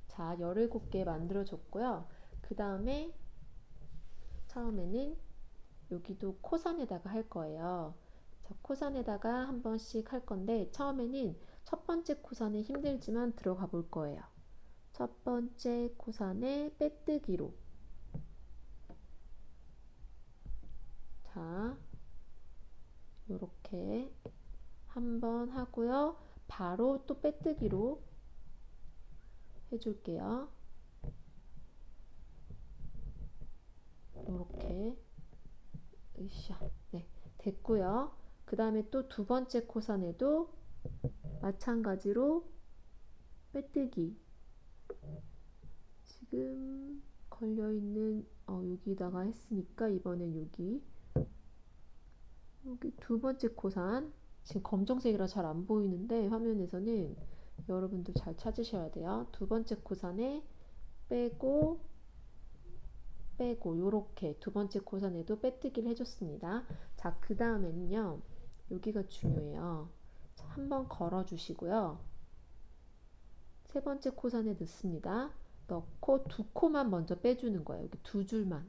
자, 17개 만들어 줬고요. 그 다음에 처음에는 여기도 코선에다가 할 거예요. 자, 코선에다가 한 번씩 할 건데 처음에는 첫 번째 코선은 힘들지만 들어가 볼 거예요. 첫 번째 코선에 빼뜨기로. 자, 요렇게 한 번 하고요. 바로 또 빼뜨기로 해줄게요. 요렇게. 으쌰. 네, 됐고요. 그 다음에 또 두 번째 코선에도 마찬가지로 빼뜨기. 지금 걸려있는 여기다가 했으니까 이번엔 여기 두 번째 코선, 지금 검정색이라 잘 안 보이는데 화면에서는 여러분들 잘 찾으셔야 돼요. 두 번째 코선에 빼고 빼고 요렇게 두 번째 코선에도 빼뜨기를 해줬습니다. 자, 그 다음에는요, 여기가 중요해요. 한번 걸어 주시고요. 세 번째 코선에 넣습니다. 넣고 두 코만 먼저 빼주는 거예요. 여기 두 줄만.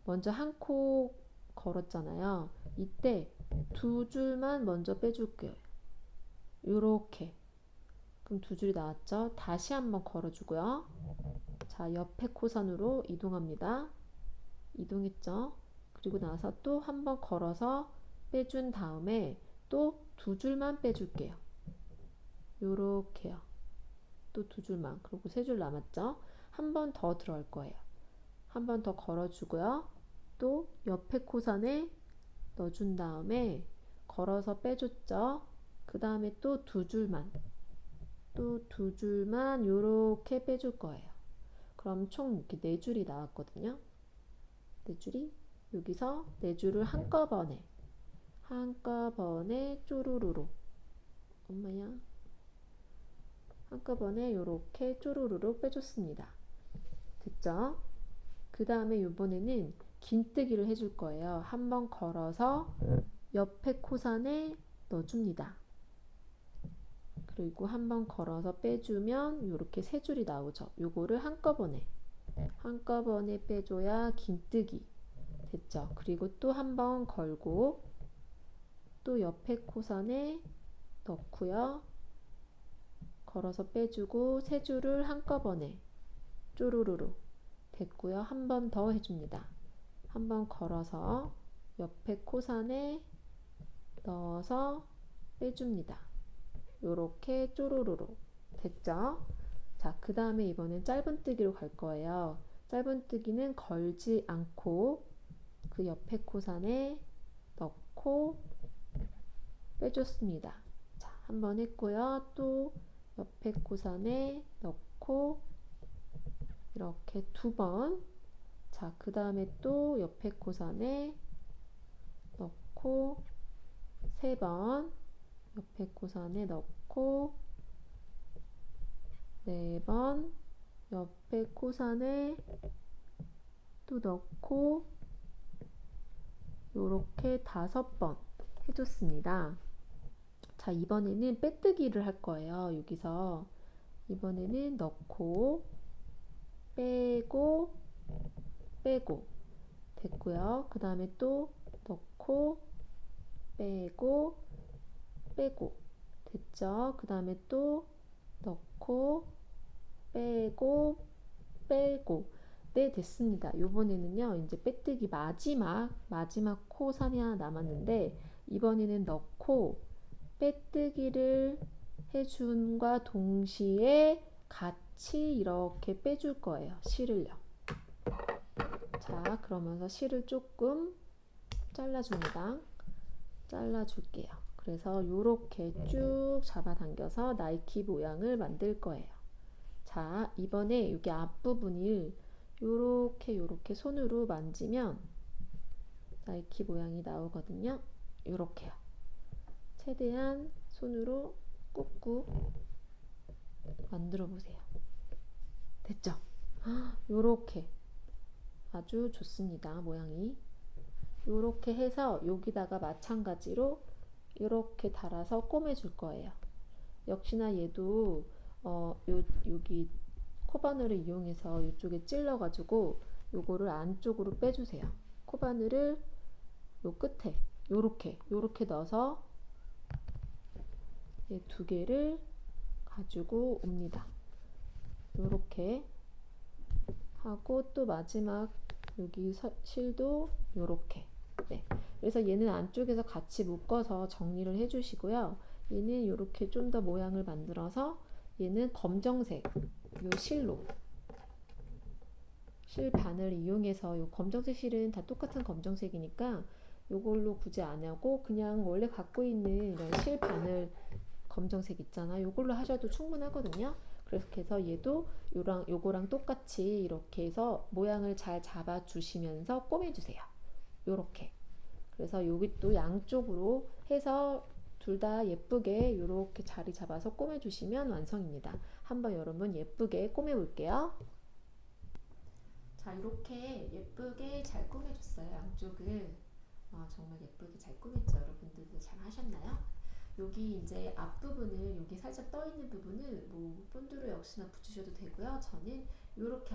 먼저 한 코 걸었잖아요. 이때 두 줄만 먼저 빼줄게요. 요렇게. 그럼 두 줄이 나왔죠? 다시 한번 걸어주고요. 자, 옆에 코선으로 이동합니다. 이동했죠? 그리고 나서 또 한번 걸어서 빼준 다음에 또 두 줄만 빼줄게요. 요렇게요. 또 두 줄만. 그리고 세 줄 남았죠? 한 번 더 들어갈 거예요. 한 번 더 걸어주고요. 또 옆에 코선에 넣어준 다음에 걸어서 빼줬죠? 그 다음에 또 두 줄만. 또 두 줄만 요렇게 빼줄 거예요. 그럼 총 이렇게 네 줄이 나왔거든요. 네 줄이 여기서 네 줄을 한꺼번에 쪼르르르, 엄마야, 한꺼번에 요렇게 쪼르르르 빼줬습니다. 됐죠? 그 다음에 이번에는 긴뜨기를 해줄 거예요. 한번 걸어서 옆에 코선에 넣어줍니다. 그리고 한번 걸어서 빼주면 이렇게 세 줄이 나오죠. 요거를 한꺼번에 빼줘야 긴뜨기. 됐죠? 그리고 또 한번 걸고 또 옆에 코선에 넣고요. 걸어서 빼주고 세 줄을 한꺼번에 쪼르르르. 됐고요. 한 번 더 해줍니다. 한번 걸어서 옆에 코선에 넣어서 빼줍니다. 요렇게 쪼르르르. 됐죠? 자, 그 다음에 이번엔 짧은뜨기로 갈 거예요. 짧은뜨기는 걸지 않고 그 옆에 코선에 넣고 빼줬습니다. 자, 한 번 했고요. 또 옆에 코선에 넣고 이렇게 두 번. 자, 그 다음에 또 옆에 코선에 넣고 세 번. 옆에 코선에 넣고 네 번. 옆에 코선에 또 넣고 요렇게 5번 해줬습니다. 자, 이번에는 빼뜨기를 할 거예요. 여기서 이번에는 넣고 빼고 빼고. 됐고요. 그 다음에 또 넣고 빼고 빼고. 됐죠? 그 다음에 또 넣고 빼고 빼고. 네, 됐습니다. 요번에는요, 이제 빼뜨기 마지막 코선이 하나 남았는데 이번에는 넣고 빼뜨기를 해준과 동시에 같이 이렇게 빼줄 거예요. 실을요. 자, 그러면서 실을 조금 잘라줍니다. 잘라줄게요. 그래서 요렇게 쭉 잡아당겨서 나이키 모양을 만들 거예요. 자, 이번에 여기 앞부분을 요렇게 손으로 만지면 나이키 모양이 나오거든요. 요렇게요. 최대한 손으로 꾹꾹 만들어 보세요. 됐죠? 요렇게 아주 좋습니다. 모양이 요렇게 해서 여기다가 마찬가지로 요렇게 달아서 꼬매줄 거예요. 역시나 얘도 여기 코바늘을 이용해서 이쪽에 찔러가지고 요거를 안쪽으로 빼주세요. 코바늘을 요 끝에 요렇게 넣어서 두 개를 가지고 옵니다. 요렇게 하고 또 마지막 여기 실도 요렇게. 네. 그래서 얘는 안쪽에서 같이 묶어서 정리를 해주시고요. 얘는 요렇게 좀 더 모양을 만들어서 얘는 검정색 요 실로 실 바늘 이용해서 요 검정색 실은 다 똑같은 검정색이니까 요걸로 굳이 안 하고 그냥 원래 갖고 있는 이런 실 바늘 검정색 있잖아. 요걸로 하셔도 충분하거든요. 그래서 얘도 요거랑 똑같이 이렇게 해서 모양을 잘 잡아 주시면서 꼬매 주세요. 요렇게. 그래서 여기 또 양쪽으로 해서 둘 다 예쁘게 요렇게 자리 잡아서 꼬매 주시면 완성입니다. 한번 여러분 예쁘게 꼬매 볼게요. 자, 이렇게 예쁘게 잘 꾸며줬어요. 양쪽을. 정말 예쁘게 잘 꾸몄죠. 여러분들도 잘 하셨나요? 여기 이제 앞부분을 여기 살짝 떠 있는 부분을 뭐 본드로 역시나 붙이셔도 되고요. 저는 이렇게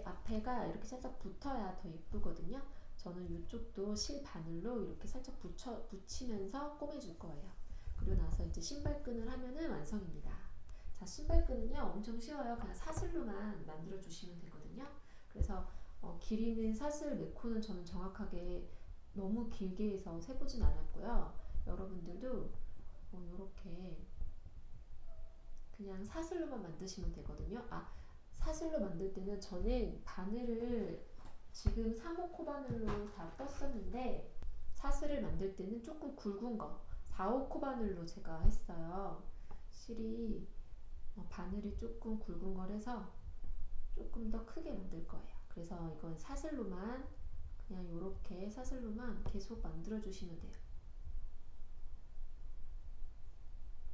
앞에가 이렇게 살짝 붙어야 더 예쁘거든요. 저는 이쪽도 실 바늘로 이렇게 살짝 붙이면서 꼬매줄 거예요. 그리고 나서 이제 신발끈을 하면은 완성입니다. 자, 신발끈은요 엄청 쉬워요. 그냥 사슬로만 만들어 주시면 되거든요. 그래서 길이는 사슬 4코는 저는 정확하게 너무 길게 해서 세보진 않았고요. 여러분들도 이렇게 그냥 사슬로만 만드시면 되거든요. 사슬로 만들 때는 저는 바늘을 지금 3호 코바늘로 다 떴었는데 사슬을 만들 때는 조금 굵은 거 4호 코바늘로 제가 했어요. 실이 바늘이 조금 굵은 걸 해서 조금 더 크게 만들 거예요. 그래서 이건 사슬로만 그냥 이렇게 사슬로만 계속 만들어 주시면 돼요.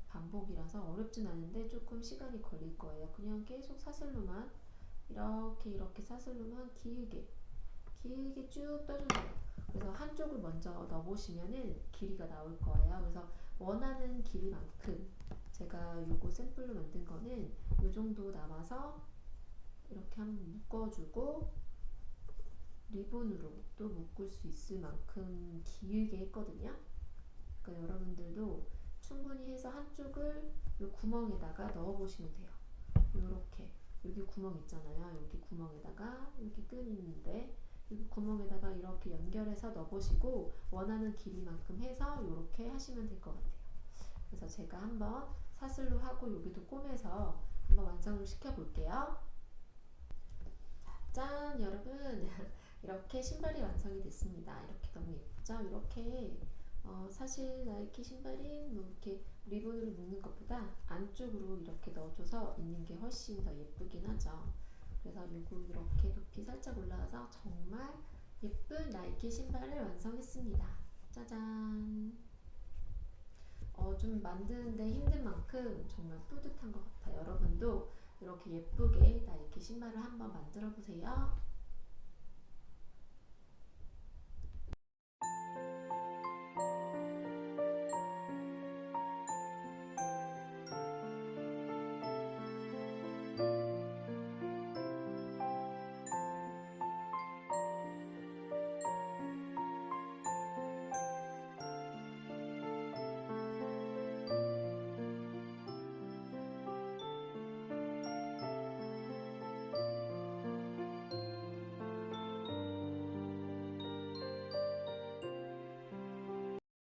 반복이라서 어렵진 않은데 조금 시간이 걸릴 거예요. 그냥 계속 사슬로만 이렇게 사슬로만 길게 쭉 떠주세요. 그래서 한쪽을 먼저 넣어보시면은 길이가 나올 거예요. 그래서 원하는 길이만큼 제가 요거 샘플로 만든 거는 요 정도 남아서 이렇게 한번 묶어주고 리본으로 또 묶을 수 있을 만큼 길게 했거든요. 그러니까 여러분들도 충분히 해서 한쪽을 이 구멍에다가 넣어보시면 돼요. 요렇게 여기 구멍 있잖아요. 여기 구멍에다가 여기 끈 있는데 여기 구멍에다가 이렇게 연결해서 넣어보시고 원하는 길이만큼 해서 이렇게 하시면 될 것 같아요. 그래서 제가 한번 사슬로 하고 여기도 꼬매서 한번 완성을 시켜볼게요. 짠! 여러분 이렇게 신발이 완성이 됐습니다. 이렇게 너무 예쁘죠? 이렇게 사실 나이키 신발인 뭐 이렇게 리본으로 묶는 것보다 안쪽으로 이렇게 넣어줘서 입는 게 훨씬 더 예쁘긴 하죠. 그래서 요거 이렇게 높이 살짝 올라가서 정말 예쁜 나이키 신발을 완성했습니다. 짜잔! 좀 만드는데 힘든 만큼 정말 뿌듯한 것 같아요. 여러분도 이렇게 예쁘게 나이키 신발을 한번 만들어 보세요.